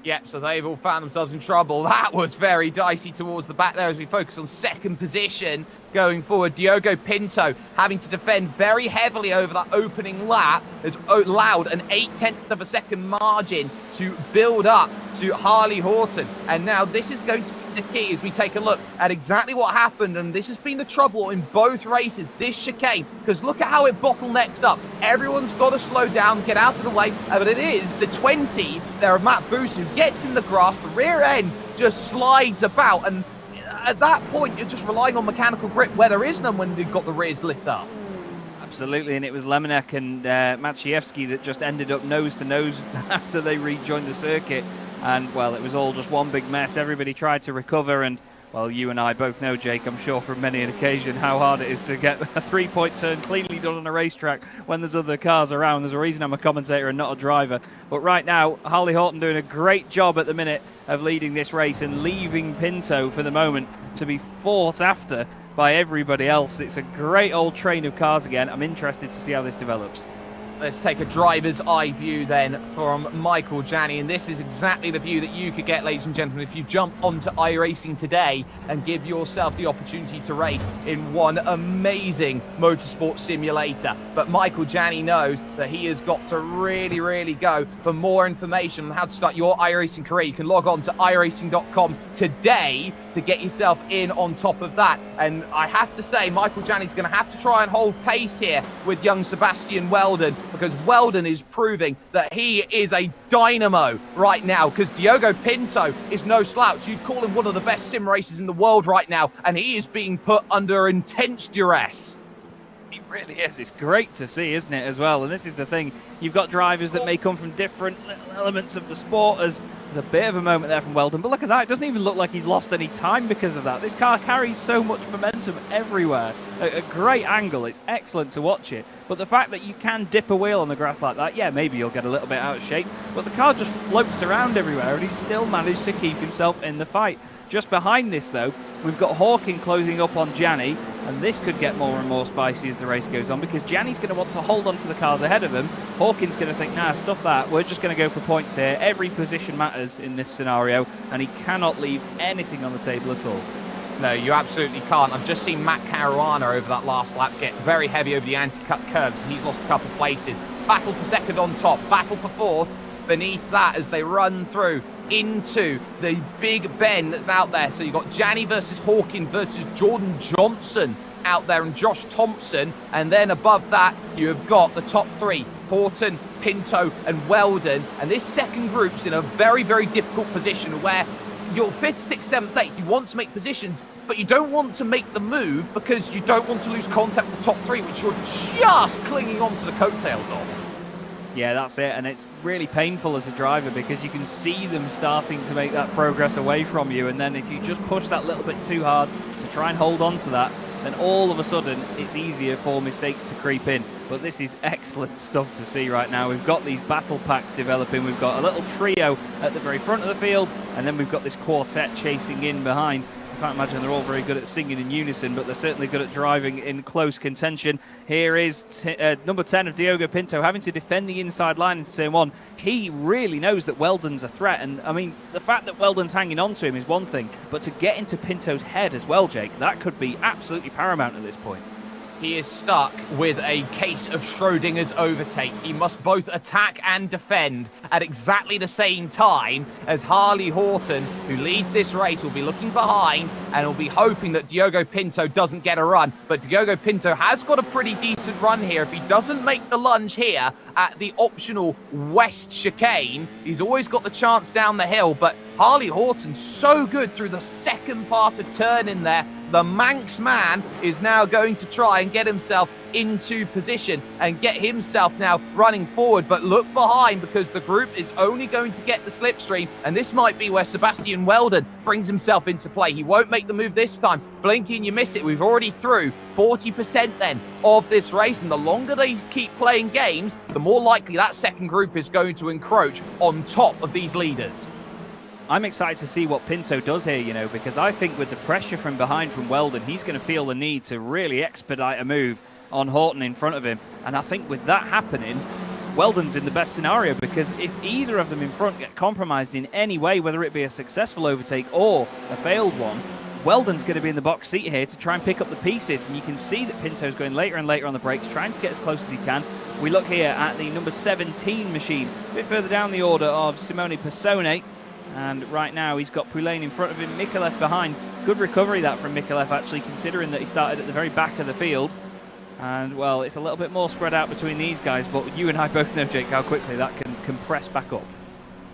Yep, so they've all found themselves in trouble. That was very dicey towards the back there as we focus on second position going forward. Diogo Pinto having to defend very heavily over that opening lap. Has allowed an 0.8 of a second margin to build up to Harley Horton. And now this is going to be the key as we take a look at exactly what happened. And this has been the trouble in both races, this chicane, because look at how it bottlenecks up. Everyone's got to slow down, get out of the way. But it is the 20 there of Matt Boos who gets in the grass. The rear end just slides about. And at that point, you're just relying on mechanical grip where there is none when they've got the rears lit up. Absolutely, and it was Lemonek and Maciejewski that just ended up nose to nose after they rejoined the circuit. And, well, it was all just one big mess. Everybody tried to recover, and, well, you and I both know, Jake, I'm sure from many an occasion, how hard it is to get a 3-point turn cleanly done on a racetrack when there's other cars around. There's a reason I'm a commentator and not a driver. But right now, Harley Horton doing a great job at the minute of leading this race and leaving Pinto for the moment to be fought after by everybody else. It's a great old train of cars again. I'm interested to see how this develops. Let's take a driver's eye view then from Michael Janney, and this is exactly the view that you could get, ladies and gentlemen, if you jump onto iRacing today and give yourself the opportunity to race in one amazing motorsport simulator. But Michael Janney knows that he has got to really, really go. For more information on how to start your iRacing career, you can log on to iRacing.com today to get yourself in on top of that. And I have to say, Michael Janney's going to have to try and hold pace here with young Sebastian Weldon, because Weldon is proving that he is a dynamo right now, because Diogo Pinto is no slouch. You'd call him one of the best sim racers in the world right now, and he is being put under intense duress. It really is. It's great to see, isn't it, as well? And this is the thing. You've got drivers that may come from different elements of the sport. There's a bit of a moment there from Weldon, but look at that. It doesn't even look like he's lost any time because of that. This car carries so much momentum everywhere. A great angle. It's excellent to watch it. But the fact that you can dip a wheel on the grass like that, yeah, maybe you'll get a little bit out of shape, but the car just floats around everywhere, and he's still managed to keep himself in the fight. Just behind this, though, we've got Hawkin closing up on Janney, and this could get more and more spicy as the race goes on, because Janney's going to want to hold on to the cars ahead of him. Hawkin's going to think, nah, stuff that. We're just going to go for points here. Every position matters in this scenario, and he cannot leave anything on the table at all. No, you absolutely can't. I've just seen Matt Caruana over that last lap get very heavy over the anti-cut curves, and he's lost a couple of places. Battle for second on top, battle for fourth beneath that as they run through into the big bend that's out there. So you've got Janney versus Hawkin versus Jordan Johnson out there, and Josh Thompson. And then above that, you have got the top three, Horton, Pinto, and Weldon. And this second group's in a very, very difficult position where you're 5th, 6th, 7th, 8th. You want to make positions, but you don't want to make the move because you don't want to lose contact with the top three, which you're just clinging on to the coattails of. Yeah, that's it, and it's really painful as a driver because you can see them starting to make that progress away from you, and then if you just push that little bit too hard to try and hold on to that, then all of a sudden it's easier for mistakes to creep in. But this is excellent stuff to see right now. We've got these battle packs developing. We've got a little trio at the very front of the field, and then we've got this quartet chasing in behind. I can't imagine they're all very good at singing in unison, but they're certainly good at driving in close contention. Here is number 10 of Diogo Pinto having to defend the inside line into turn one. He really knows that Weldon's a threat, and I mean, the fact that Weldon's hanging on to him is one thing, but to get into Pinto's head as well, Jake, that could be absolutely paramount at this point. He is stuck with a case of Schrodinger's overtake. He must both attack and defend at exactly the same time, as Harley Horton, who leads this race, will be looking behind and will be hoping that Diogo Pinto doesn't get a run. But Diogo Pinto has got a pretty decent run here. If he doesn't make the lunge here at the optional west chicane, he's always got the chance down the hill. But Harley Horton so good through the second part of turn in there. The Manx man is now going to try and get himself into position and get himself now running forward. But look behind, because the group is only going to get the slipstream, and this might be where Sebastian Weldon brings himself into play. He won't make the move this time. Blinky and you miss it. We've already through 40% then of this race, and the longer they keep playing games, the more likely that second group is going to encroach on top of these leaders. I'm excited to see what Pinto does here, you know, because I think with the pressure from behind from Weldon, he's going to feel the need to really expedite a move on Horton in front of him. And I think with that happening, Weldon's in the best scenario, because if either of them in front get compromised in any way, whether it be a successful overtake or a failed one, Weldon's going to be in the box seat here to try and pick up the pieces. And you can see that Pinto's going later and later on the brakes, trying to get as close as he can. We look here at the number 17 machine, a bit further down the order of Simone Persone. And right now he's got Poulain in front of him, Mikolev behind. Good recovery that from Mikolev, actually, considering that he started at the very back of the field. And, well, it's a little bit more spread out between these guys, but you and I both know, Jake, how quickly that can compress back up.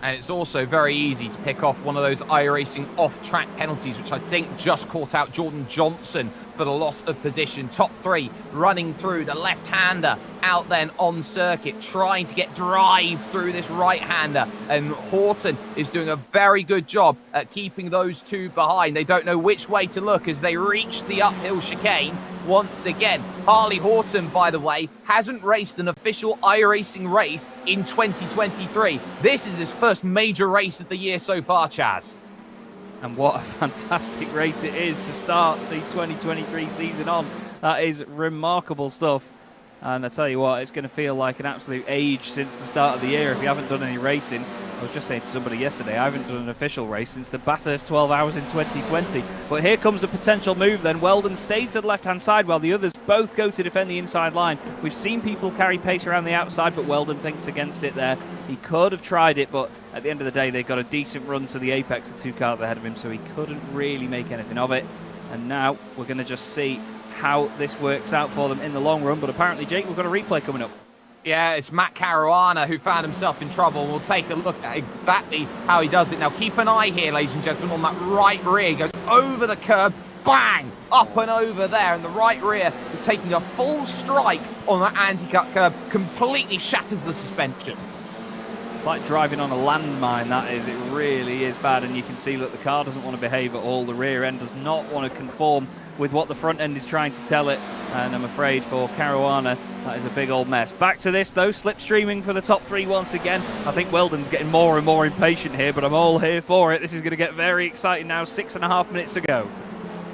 And it's also very easy to pick off one of those iRacing off-track penalties, which I think just caught out Jordan Johnson for the loss of position. Top three running through the left-hander out then on circuit, trying to get drive through this right-hander. And Horton is doing a very good job at keeping those two behind. They don't know which way to look as they reach the uphill chicane once again. Harley Horton, by the way, hasn't raced an official iRacing race in 2023. This is his first major race of the year so far, Chaz. And what a fantastic race it is to start the 2023 season on. That is remarkable stuff. And I tell you what, it's going to feel like an absolute age since the start of the year if you haven't done any racing. I was just saying to somebody yesterday, I haven't done an official race since the Bathurst 12 Hours in 2020. But here comes a potential move then. Weldon stays to the left-hand side while the others both go to defend the inside line. We've seen people carry pace around the outside, but Weldon thinks against it there. He could have tried it, but at the end of the day, they got a decent run to the apex, the two cars ahead of him, so he couldn't really make anything of it. And now we're going to just see how this works out for them in the long run. But apparently, Jake, we've got a replay coming up. Yeah, it's Matt Caruana who found himself in trouble. We'll take a look at exactly how he does it. Now, keep an eye here, ladies and gentlemen, on that right rear. He goes over the curb, bang, up and over there. And the right rear, taking a full strike on that anti-cut curb, completely shatters the suspension. It's like driving on a landmine, that is. It really is bad. And you can see that the car doesn't want to behave at all. The rear end does not want to conform with what the front end is trying to tell it. And I'm afraid for Caruana, that is a big old mess. Back to this, though, slipstreaming for the top three once again. I think Weldon's getting more and more impatient here, but I'm all here for it. This is going to get very exciting now. 6.5 minutes to go.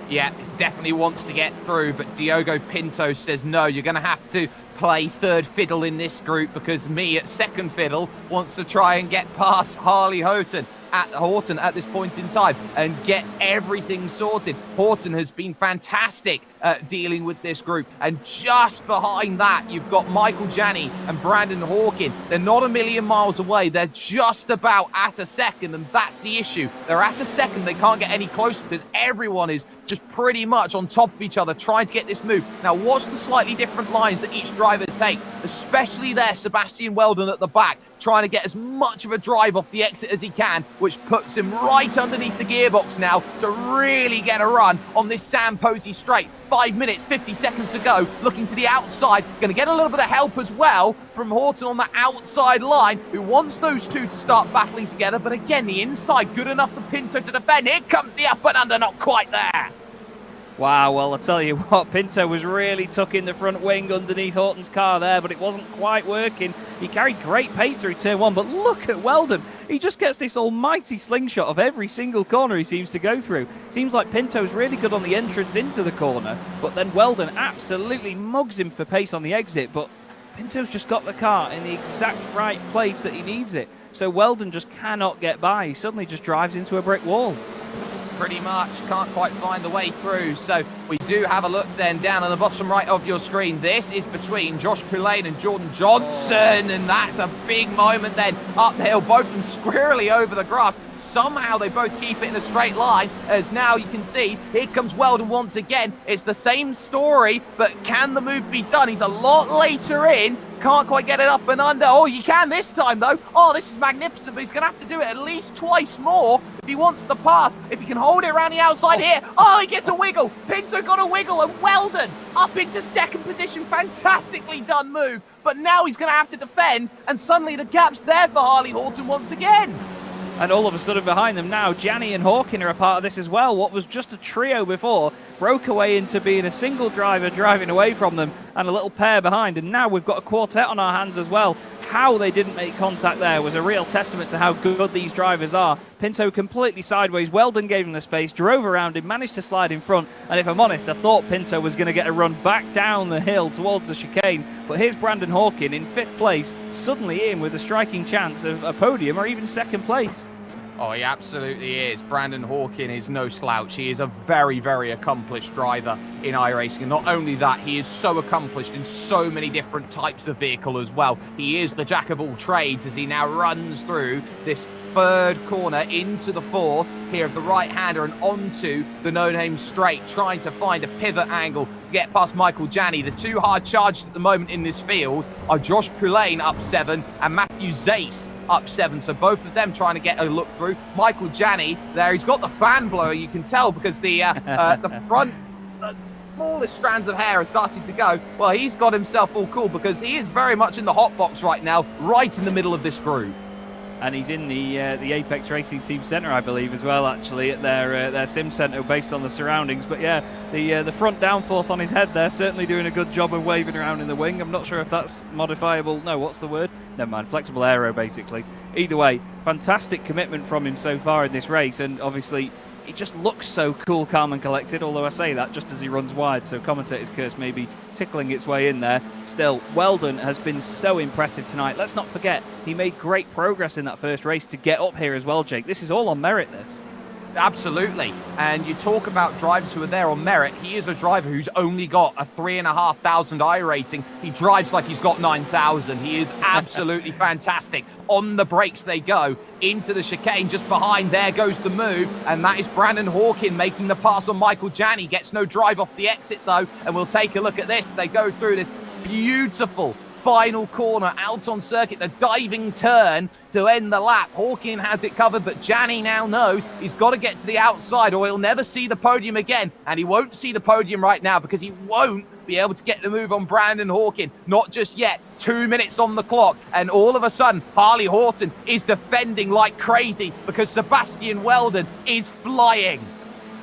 Yeah, definitely wants to get through, but Diogo Pinto says, no, you're going to have to play third fiddle in this group, because me at second fiddle wants to try and get past Harley Horton at this point in time and get everything sorted. Horton has been fantastic at dealing with this group, and just behind that you've got Michael Janney and Brandon Hawkin. They're not a million miles away, they're just about at a second, and that's the issue. They're at a second, they can't get any closer because everyone is just pretty much on top of each other trying to get this move. Now watch the slightly different lines that each driver take, especially there Sebastian Weldon at the back, trying to get as much of a drive off the exit as he can, which puts him right underneath the gearbox now to really get a run on this Sam Posey straight. 5 minutes, 50 seconds to go, looking to the outside, going to get a little bit of help as well from Horton on the outside line, who wants those two to start battling together, but again, the inside good enough for Pinto to defend. Here comes the up and under, not quite there. Wow, well, I'll tell you what, Pinto was really tucking the front wing underneath Horton's car there, but it wasn't quite working. He carried great pace through turn one, but look at Weldon. He just gets this almighty slingshot of every single corner he seems to go through. Seems like Pinto's really good on the entrance into the corner, but then Weldon absolutely mugs him for pace on the exit, but Pinto's just got the car in the exact right place that he needs it. So Weldon just cannot get by. He suddenly just drives into a brick wall. pretty much. Can't quite find the way through. So we do have a look then down on the bottom right of your screen. This is between Josh Poulane and Jordan Johnson, and that's a big moment then up the hill, both of them squarely over the grass. Somehow they both keep it in a straight line, as now you can see, here comes Weldon once again. It's the same story, but can the move be done? He's a lot later in, can't quite get it up and under. Oh, you can this time though. Oh, this is magnificent, but he's gonna have to do it at least twice more if he wants the pass. If he can hold it around the outside here. Oh, he gets a wiggle. Pinto got a wiggle, and Weldon up into second position. Fantastically done move, but now he's gonna have to defend, and suddenly the gap's there for Harley Horton once again. And all of a sudden behind them now, Gianni and Hawkin are a part of this as well. What was just a trio before broke away into being a single driver driving away from them and a little pair behind. And now we've got a quartet on our hands as well. How they didn't make contact there was a real testament to how good these drivers are. Pinto completely sideways. Weldon gave him the space, drove around him, managed to slide in front. And if I'm honest, I thought Pinto was going to get a run back down the hill towards the chicane. But here's Brandon Hawkin in 5th place, suddenly in with a striking chance of a podium or even 2nd place. Oh, he absolutely is. Brandon Hawkin is no slouch. He is a very, very accomplished driver in iRacing. And not only that, he is so accomplished in so many different types of vehicle as well. He is the jack of all trades as he now runs through this 3rd corner into the 4th here of the right-hander and onto the no-name straight, trying to find a pivot angle to get past Michael Gianni. The 2 hard charged at the moment in this field are Josh Poulane up 7 and Matthew Zace up 7, so both of them trying to get a look through. Michael Gianni there, he's got the fan blower, you can tell, because the front smallest strands of hair are starting to go. Well, he's got himself all cool because he is very much in the hot box right now, right in the middle of this group. And he's in the Apex Racing Team Centre, I believe, as well, actually, at their sim centre based on the surroundings. But yeah, the front downforce on his head there, certainly doing a good job of waving around in the wing. I'm not sure if that's modifiable. No, what's the word? Never mind, flexible aero, basically. Either way, fantastic commitment from him so far in this race, and obviously he just looks so cool, calm and collected, although I say that just as he runs wide, so commentator's curse may be tickling its way in there. Still, Weldon has been so impressive tonight. Let's not forget, he made great progress in that first race to get up here as well, Jake. This is all on merit, this. Absolutely. And you talk about drivers who are there on merit. He is a driver who's only got a 3,500 I rating. He drives like he's got 9,000. He is absolutely fantastic. On the brakes they go into the chicane. Just behind there goes the move. And that is Brandon Hawkin making the pass on Michael Gianni. Gets no drive off the exit though. And we'll take a look at this. They go through this beautiful final corner out on circuit, the diving turn to end the lap. Hawkin has it covered, but Gianni now knows he's got to get to the outside or he'll never see the podium again. And he won't see the podium right now because he won't be able to get the move on Brandon Hawkin. Not just yet. 2 minutes on the clock, and all of a sudden, Harley Horton is defending like crazy because Sebastian Weldon is flying.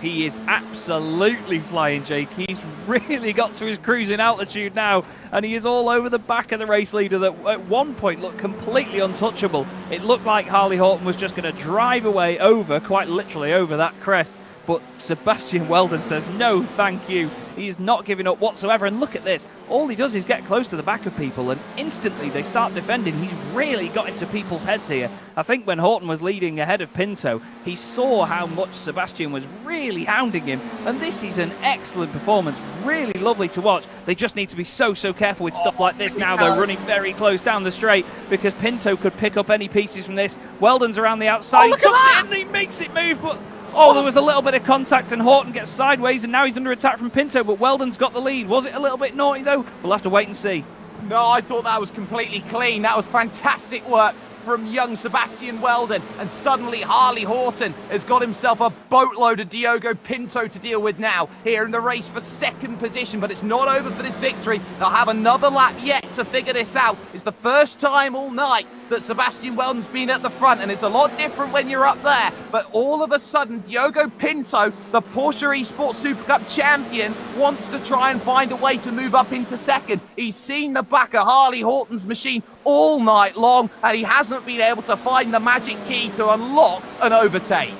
He is absolutely flying, Jake. He's really got to his cruising altitude now, and he is all over the back of the race leader that at one point looked completely untouchable. It looked like Harley Horton was just going to drive away over, quite literally over that crest. But Sebastian Weldon says, no, thank you. He is not giving up whatsoever. And look at this. All he does is get close to the back of people, and instantly they start defending. He's really got into people's heads here. I think when Horton was leading ahead of Pinto, he saw how much Sebastian was really hounding him. And this is an excellent performance. Really lovely to watch. They just need to be so careful with stuff like this now. They're running very close down the straight because Pinto could pick up any pieces from this. Weldon's around the outside. He tucks it in and he makes it move, but oh, there was a little bit of contact and Horton gets sideways and now he's under attack from Pinto, but Weldon's got the lead. Was it a little bit naughty though? We'll have to wait and see. No, I thought that was completely clean. That was fantastic work from young Sebastian Weldon, and suddenly Harley Horton has got himself a boatload of Diogo Pinto to deal with now here in the race for second position, but it's not over for this victory. They'll have another lap yet to figure this out. It's the first time all night that Sebastian Weldon's been at the front, and it's a lot different when you're up there, but all of a sudden Diogo Pinto, the Porsche Esports Super Cup champion, wants to try and find a way to move up into second. He's seen the back of Harley Horton's machine all night long, and he hasn't been able to find the magic key to unlock an overtake.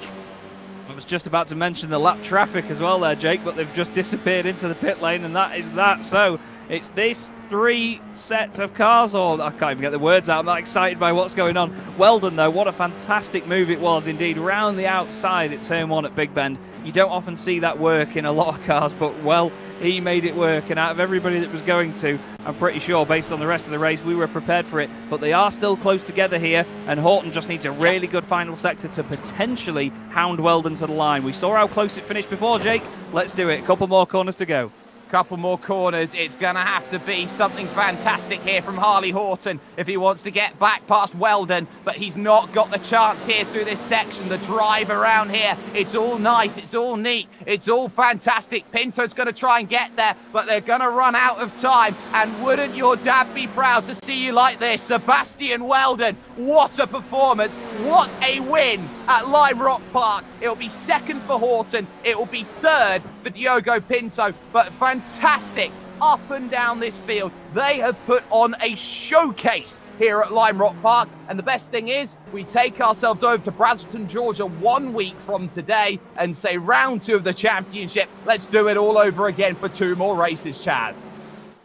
I was just about to mention the lap traffic as well there, Jake, but they've just disappeared into the pit lane, and that is that. So It's this 3 sets of cars, or I can't even get the words out. I'm not excited by what's going on. Weldon, though, what a fantastic move it was indeed. Round the outside at turn 1 at Big Bend. You don't often see that work in a lot of cars, but, well, he made it work. And out of everybody that was going to, I'm pretty sure, based on the rest of the race, we were prepared for it. But they are still close together here, and Horton just needs a really good final sector to potentially hound Weldon to the line. We saw how close it finished before, Jake. Let's do it. A couple more corners to go. Couple more corners. It's going to have to be something fantastic here from Harley Horton if he wants to get back past Weldon, but he's not got the chance here through this section. The drive around here, it's all nice, it's all neat, it's all fantastic. Pinto's going to try and get there, but they're going to run out of time, and wouldn't your dad be proud to see you like this? Sebastian Weldon, what a performance, what a win at Lime Rock Park. It'll be second for Horton, it will be third for Diogo Pinto, but fantastic up and down this field. They have put on a showcase here at Lime Rock Park, and the best thing is we take ourselves over to Braselton, Georgia 1 week from today and say round 2 of the championship. Let's do it all over again for 2 more races, Chaz.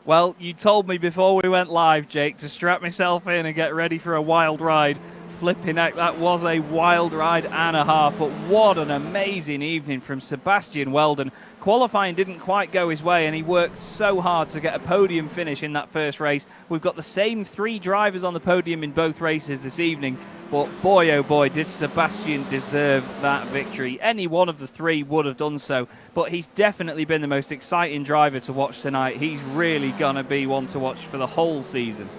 Well, you told me before we went live, Jake, to strap myself in and get ready for a wild ride. Flipping heck, that was a wild ride and a half, but what an amazing evening from Sebastian Weldon. Qualifying didn't quite go his way, and he worked so hard to get a podium finish in that first race. We've got the same 3 drivers on the podium in both races this evening, but boy oh boy did Sebastian deserve that victory. Any one of the 3 would have done so, but he's definitely been the most exciting driver to watch tonight. He's really gonna be one to watch for the whole season.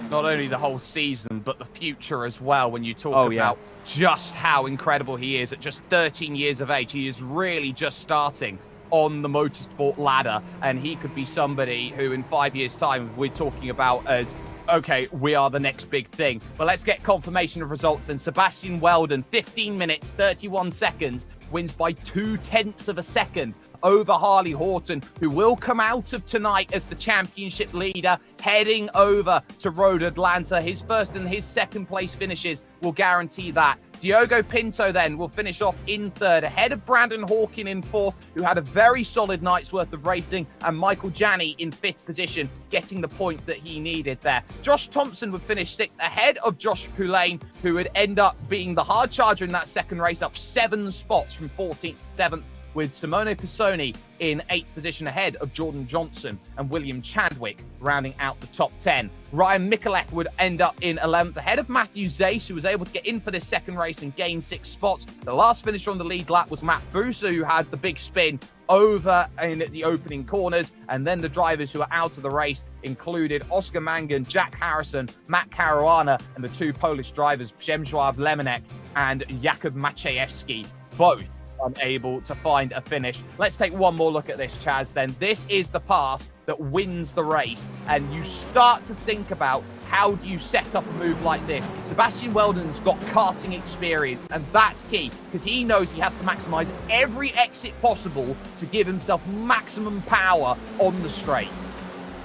Not only the whole season, but the future as well. When you talk about just how incredible he is at just 13 years of age, he is really just starting on the motorsport ladder, and he could be somebody who in 5 years' time we're talking about as, okay, we are the next big thing. But let's get confirmation of results then. Sebastian Weldon, 15 minutes, 31 seconds, wins by 0.2 of a second over Harley Horton, who will come out of tonight as the championship leader, heading over to Road Atlanta. His first and his second place finishes will guarantee that. Diogo Pinto then will finish off in third, ahead of Brandon Hawkin in fourth, who had a very solid night's worth of racing, and Michael Janney in fifth position, getting the points that he needed there. Josh Thompson would finish sixth, ahead of Josh Poulain, who would end up being the hard charger in that second race, up 7 spots from 14th to 7th, with Simone Pisoni in 8th position ahead of Jordan Johnson and William Chadwick rounding out the top 10. Ryan Mikulek would end up in 11th ahead of Matthew Zais, who was able to get in for this second race and gain 6 spots. The last finisher on the lead lap was Matt Busa, who had the big spin over in the opening corners, and then the drivers who are out of the race included Oscar Mangan, Jack Harrison, Matt Caruana, and the 2 Polish drivers, Przemysław Lemonek and Jakub Maciejewski, both unable to find a finish. Let's take one more look at this, Chaz, then. This is the pass that wins the race, and you start to think about how do you set up a move like this. Sebastian Weldon's got karting experience, and that's key, because he knows he has to maximize every exit possible to give himself maximum power on the straight.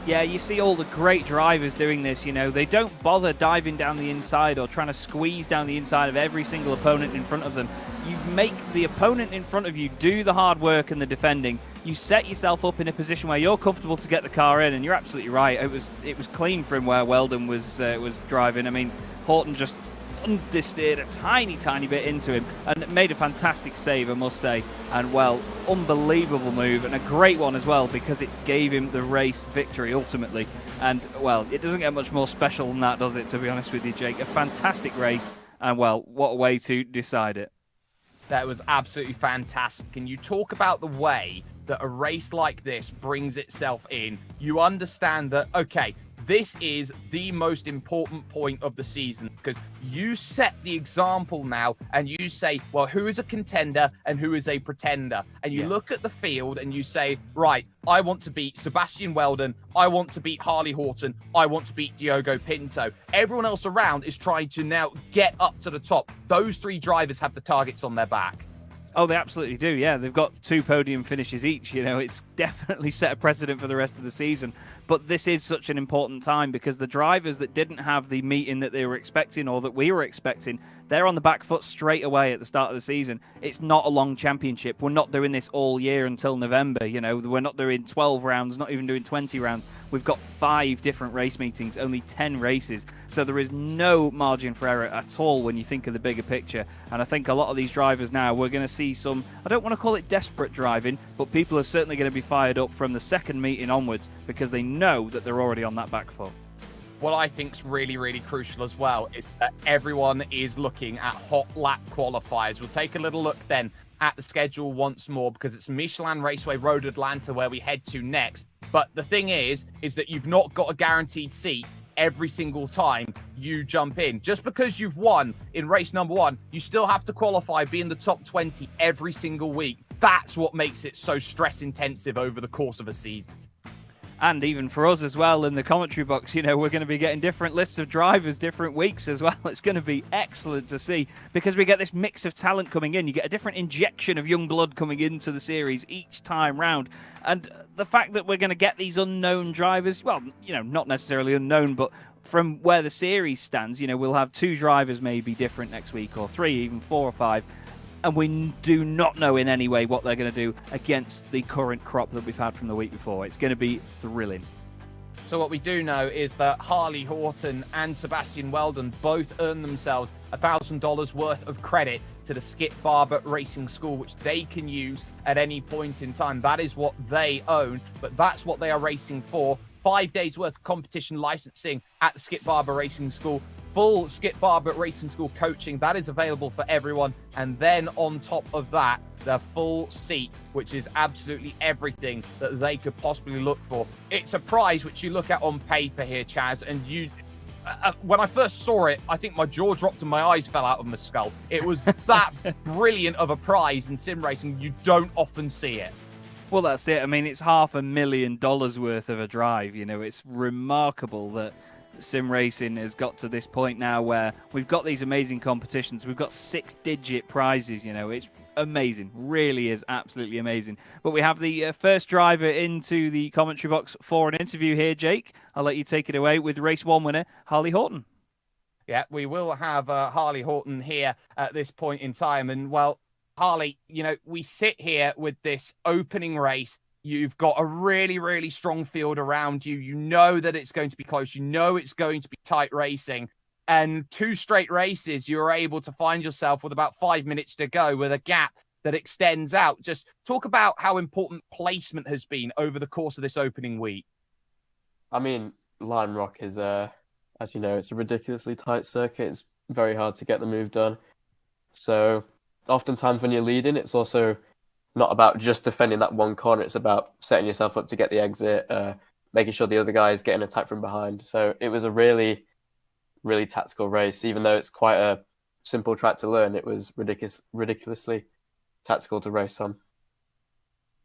Yeah, you see all the great drivers doing this, you know. They don't bother diving down the inside or trying to squeeze down the inside of every single opponent in front of them. You make the opponent in front of you do the hard work and the defending. You set yourself up in a position where you're comfortable to get the car in, and you're absolutely right. It was clean from where Weldon was driving. I mean, Horton just understeered a tiny bit into him and made a fantastic save, I must say. And, well, unbelievable move, and a great one as well, because it gave him the race victory ultimately. And, well, it doesn't get much more special than that, does it, to be honest with you, Jake? A fantastic race, and, well, what a way to decide it. That was absolutely fantastic. And you talk about the way that a race like this brings itself in. You understand that, okay, this is the most important point of the season, because you set the example now and you say, well, who is a contender and who is a pretender? And you look at the field and you say, right, I want to beat Sebastian Weldon, I want to beat Harley Horton, I want to beat Diogo Pinto. Everyone else around is trying to now get up to the top. Those 3 drivers have the targets on their back. Oh, they absolutely do, yeah. They've got 2 podium finishes each, you know. It's definitely set a precedent for the rest of the season. But this is such an important time because the drivers that didn't have the meeting that they were expecting or that we were expecting, they're on the back foot straight away at the start of the season. It's not a long championship. We're not doing this all year until November. We're not doing 12 rounds, not even doing 20 rounds. We've got 5 different race meetings, only 10 races. So there is no margin for error at all when you think of the bigger picture. And I think a lot of these drivers now, we're going to see some, I don't want to call it desperate driving, but people are certainly going to be fired up from the second meeting onwards because they know that they're already on that back foot. What I think is really, really crucial as well is that everyone is looking at hot lap qualifiers. We'll take a little look then at the schedule once more because it's Michelin Raceway Road Atlanta where we head to next. But the thing is that you've not got a guaranteed seat every single time you jump in. Just because you've won in race number 1, you still have to qualify, be in the top 20 every single week. That's what makes it so stress intensive over the course of a season. And even for us as well in the commentary box, we're going to be getting different lists of drivers different weeks as well. It's going to be excellent to see because we get this mix of talent coming in. You get a different injection of young blood coming into the series each time round. And the fact that we're going to get these unknown drivers, well, not necessarily unknown, but from where the series stands, we'll have 2 drivers maybe different next week, or 3, even 4 or 5. And we do not know in any way what they're going to do against the current crop that we've had from the week before. It's going to be thrilling. So what we do know is that Harley Horton and Sebastian Weldon both earned themselves $1,000 worth of credit to the Skip Barber Racing School, which they can use at any point in time. That is what they own, but that's what they are racing for. 5 days worth of competition licensing at the Skip Barber Racing School. Full Skip Barber Racing School coaching, that is available for everyone. And then on top of that, the full seat, which is absolutely everything that they could possibly look for. It's a prize which you look at on paper here, Chaz, and when I first saw it, I think my jaw dropped and my eyes fell out of my skull. It was that brilliant of a prize in sim racing. You don't often see it. Well, that's it. I mean, it's $500,000 worth of a drive. It's remarkable that sim racing has got to this point now where we've got these amazing competitions. We've got 6-digit prizes. It's amazing. Really is absolutely amazing. But we have the first driver into the commentary box for an interview here, Jake. I'll let you take it away with race 1 winner, Harley Horton. Yeah, we will have Harley Horton here at this point in time. And, well, Harley, we sit here with this opening race. You've got a really, really strong field around you. You know that it's going to be close. You know it's going to be tight racing. And 2 straight races, you're able to find yourself with about 5 minutes to go with a gap that extends out. Just talk about how important placement has been over the course of this opening week. I mean, Lime Rock is, as you know, it's a ridiculously tight circuit. It's very hard to get the move done. So oftentimes when you're leading, it's also not about just defending that one corner. It's about setting yourself up to get the exit, making sure the other guy is getting attacked from behind. So it was a really, really tactical race. Even though it's quite a simple track to learn, it was ridiculously tactical to race on.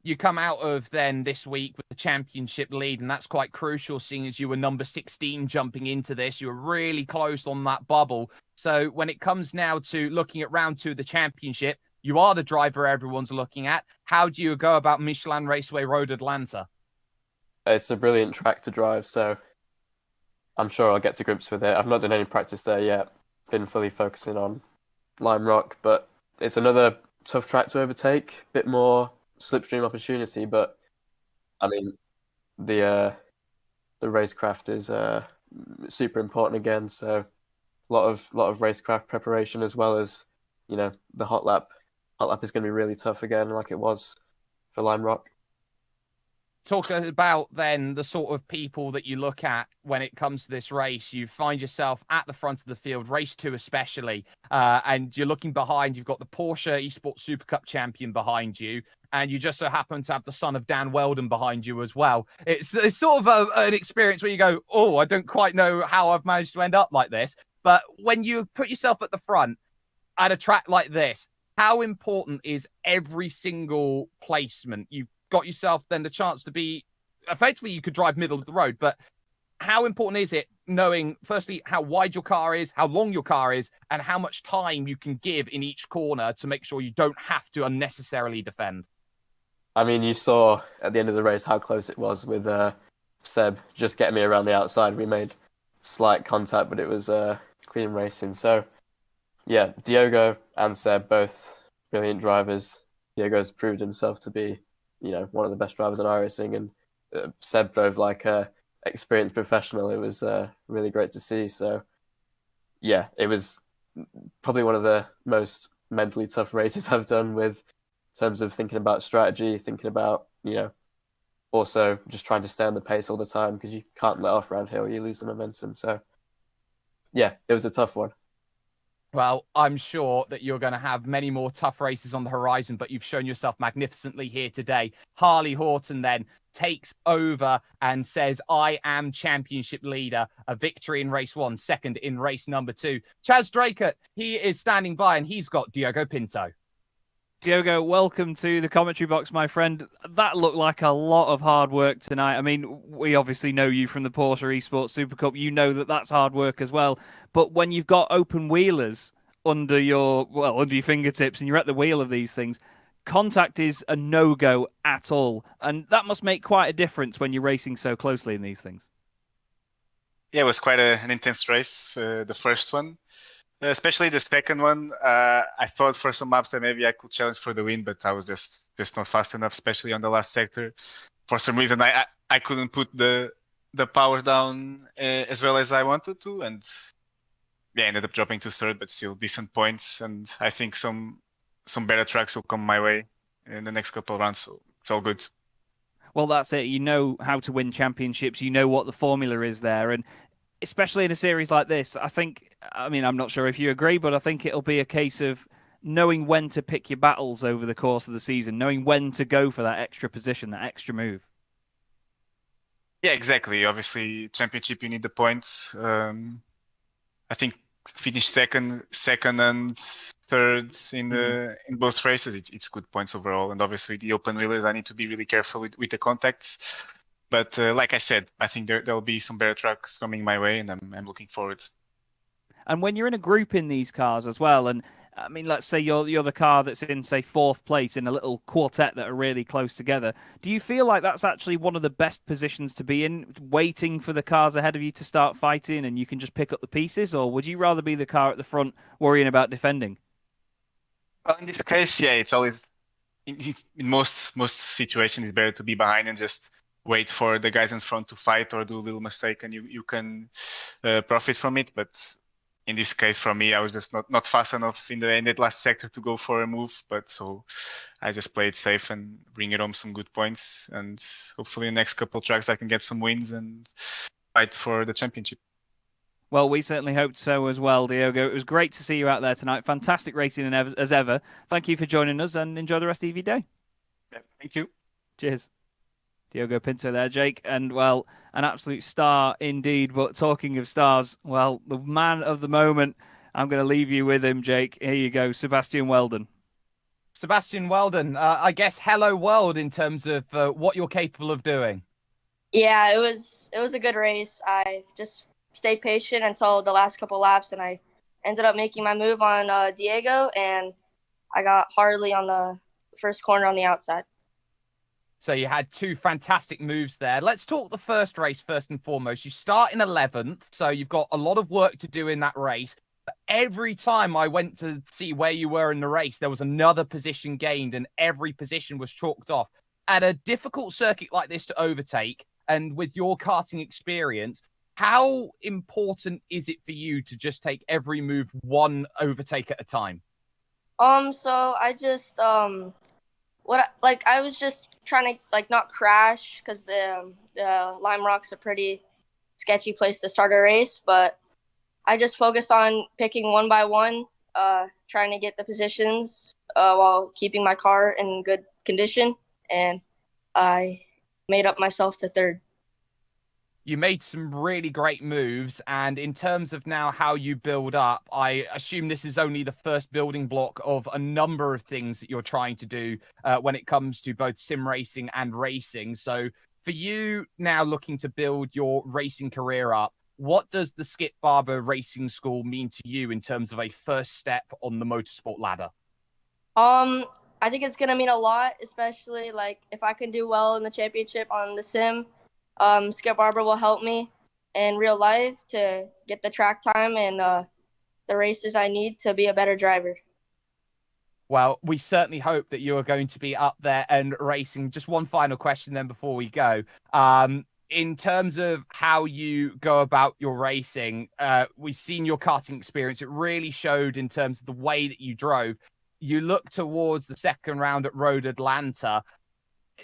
You come out of then this week with the championship lead, and that's quite crucial, seeing as you were number 16 jumping into this. You were really close on that bubble. So when it comes now to looking at round 2 of the championship, you are the driver everyone's looking at. How do you go about Michelin Raceway Road Atlanta? It's a brilliant track to drive, so I'm sure I'll get to grips with it. I've not done any practice there yet. Been fully focusing on Lime Rock, but it's another tough track to overtake. Bit more slipstream opportunity, but I mean, the racecraft is super important again. So a lot of racecraft preparation, as well as the hot lap. Hot lap is going to be really tough again, like it was for Lime Rock. Talk about then the sort of people that you look at when it comes to this race. You find yourself at the front of the field, race 2 especially, and you're looking behind. You've got the Porsche Esports Super Cup champion behind you, and you just so happen to have the son of Dan Weldon behind you as well. It's sort of an experience where you go, oh, I don't quite know how I've managed to end up like this. But when you put yourself at the front at a track like this, how important is every single placement? You've got yourself then the chance to be, effectively you could drive middle of the road, but how important is it knowing, firstly, how wide your car is, how long your car is, and how much time you can give in each corner to make sure you don't have to unnecessarily defend? I mean, you saw at the end of the race how close it was with Seb just getting me around the outside. We made slight contact, but it was clean racing. So yeah, Diogo and Seb, both brilliant drivers. Diogo's proved himself to be, one of the best drivers in iRacing, and Seb drove like a experienced professional. It was really great to see. So yeah, it was probably one of the most mentally tough races I've done, with in terms of thinking about strategy, thinking about, also just trying to stay on the pace all the time, because you can't let off around here or you lose the momentum. So yeah, it was a tough one. Well, I'm sure that you're going to have many more tough races on the horizon, but you've shown yourself magnificently here today. Harley Horton then takes over and says, I am championship leader. A victory in race 1, second in race number 2. Chaz Draker, he is standing by, and he's got Diogo Pinto. Diogo, welcome to the commentary box, my friend. That looked like a lot of hard work tonight. I mean, we obviously know you from the Porsche Esports Super Cup. You know that that's hard work as well. But when you've got open wheelers under your fingertips and you're at the wheel of these things, contact is a no-go at all. And that must make quite a difference when you're racing so closely in these things. Yeah, it was quite an intense race, the first one. Especially the second one, I thought for some laps that maybe I could challenge for the win, but I was just not fast enough, especially on the last sector. For some reason, I couldn't put the power down as well as I wanted to, and yeah, I ended up dropping to third, but still decent points. And I think some better tracks will come my way in the next couple of rounds, so it's all good. Well, that's it. You know how to win championships. You know what the formula is there, and especially in a series like this, I'm not sure if you agree, but I think it'll be a case of knowing when to pick your battles over the course of the season, knowing when to go for that extra position, that extra move. Yeah, exactly. Obviously, championship, you need the points. I think finish second and third in both races. It's good points overall, and obviously the open wheelers, I need to be really careful with the contacts. But like I said, I think there'll be some better tracks coming my way, and I'm looking forward. And when you're in a group in these cars as well, and I mean, let's say you're the car that's in, say, 4th place in a little quartet that are really close together, do you feel like that's actually one of the best positions to be in, waiting for the cars ahead of you to start fighting and you can just pick up the pieces? Or would you rather be the car at the front worrying about defending? Well, in this case, yeah, it's always, in most situations, it's better to be behind and just wait for the guys in front to fight or do a little mistake, and you can profit from it. But in this case, for me, I was just not fast enough in that last sector to go for a move. But so I just played safe and bring it home some good points, and hopefully in the next couple of tracks I can get some wins and fight for the championship. Well, we certainly hoped so as well, Diogo. It was great to see you out there tonight. Fantastic racing as ever. Thank you for joining us, and enjoy the rest of your day. Yeah, thank you. Cheers. Diogo Pinto there, Jake, and, well, an absolute star indeed. But talking of stars, well, the man of the moment, I'm going to leave you with him, Jake. Here you go, Sebastian Weldon. Sebastian Weldon, I guess hello world in terms of what you're capable of doing. Yeah, it was a good race. I just stayed patient until the last couple laps, and I ended up making my move on Diego, and I got Harley on the first corner on the outside. So you had 2 fantastic moves there. Let's talk the first race first and foremost. You start in 11th, so you've got a lot of work to do in that race. But every time I went to see where you were in the race, there was another position gained, and every position was chalked off. At a difficult circuit like this to overtake, and with your karting experience, how important is it for you to just take every move one overtake at a time? So I just I was just trying to not crash, because the Lime Rock's a pretty sketchy place to start a race, but I just focused on picking one by one, trying to get the positions while keeping my car in good condition, and I made up myself to third. You made some really great moves, and in terms of now how you build up, I assume this is only the first building block of a number of things that you're trying to do when it comes to both sim racing and racing. So for you now looking to build your racing career up, what does the Skip Barber Racing School mean to you in terms of a first step on the motorsport ladder? I think it's going to mean a lot, especially if I can do well in the championship on the sim. Skip Barber will help me in real life to get the track time and the races I need to be a better driver. Well, we certainly hope that you are going to be up there and racing. Just one final question then before we go. In terms of how you go about your racing, we've seen your karting experience. It really showed in terms of the way that you drove. You look towards the second round at Road Atlanta.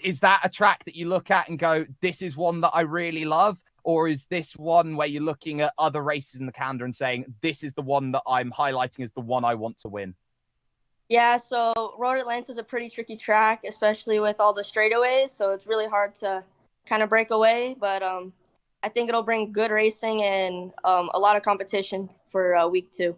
Is that a track that you look at and go, this is one that I really love? Or is this one where you're looking at other races in the calendar and saying, this is the one that I'm highlighting as the one I want to win? Yeah, so Road Atlanta is a pretty tricky track, especially with all the straightaways. So it's really hard to kind of break away. But I think it'll bring good racing and a lot of competition for week 2.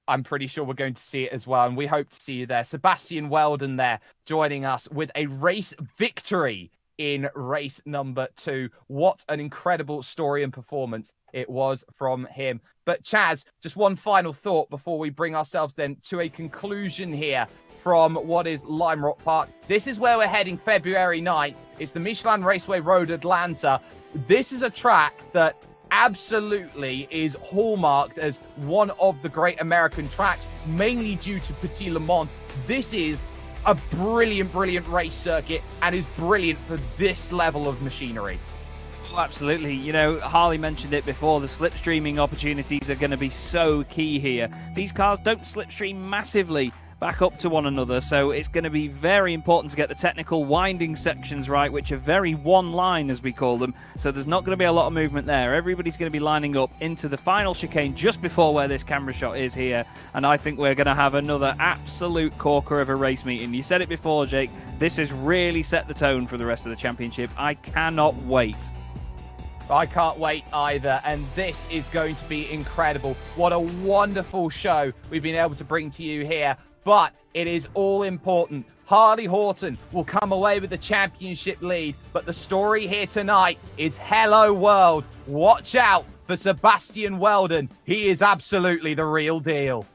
I'm pretty sure we're going to see it as well, and we hope to see you there. Sebastian Weldon there joining us with a race victory in race number 2. What an incredible story and performance it was from him. But Chaz, just one final thought before we bring ourselves then to a conclusion here from what is Lime Rock Park. This is where we're heading February 9th. It's the Michelin Raceway Road Atlanta. This is a track that absolutely is hallmarked as one of the great American tracks, mainly due to Petit Le Mans. This is a brilliant race circuit and is brilliant for this level of machinery. Oh, absolutely. You know, Harley mentioned it before, the slipstreaming opportunities are going to be so key here. These cars don't slipstream massively back up to one another, so it's going to be very important to get the technical winding sections right, which are very one line as we call them, so there's not going to be a lot of movement there. Everybody's going to be lining up into the final chicane just before where this camera shot is here, and I think we're going to have another absolute corker of a race meeting. You said it before, Jake, this has really set the tone for the rest of the championship. I cannot wait. I can't wait either, and this is going to be incredible. What a wonderful show we've been able to bring to you here. But it is all important. Harley Horton will come away with the championship lead. But the story here tonight is hello world. Watch out for Sebastian Weldon. He is absolutely the real deal.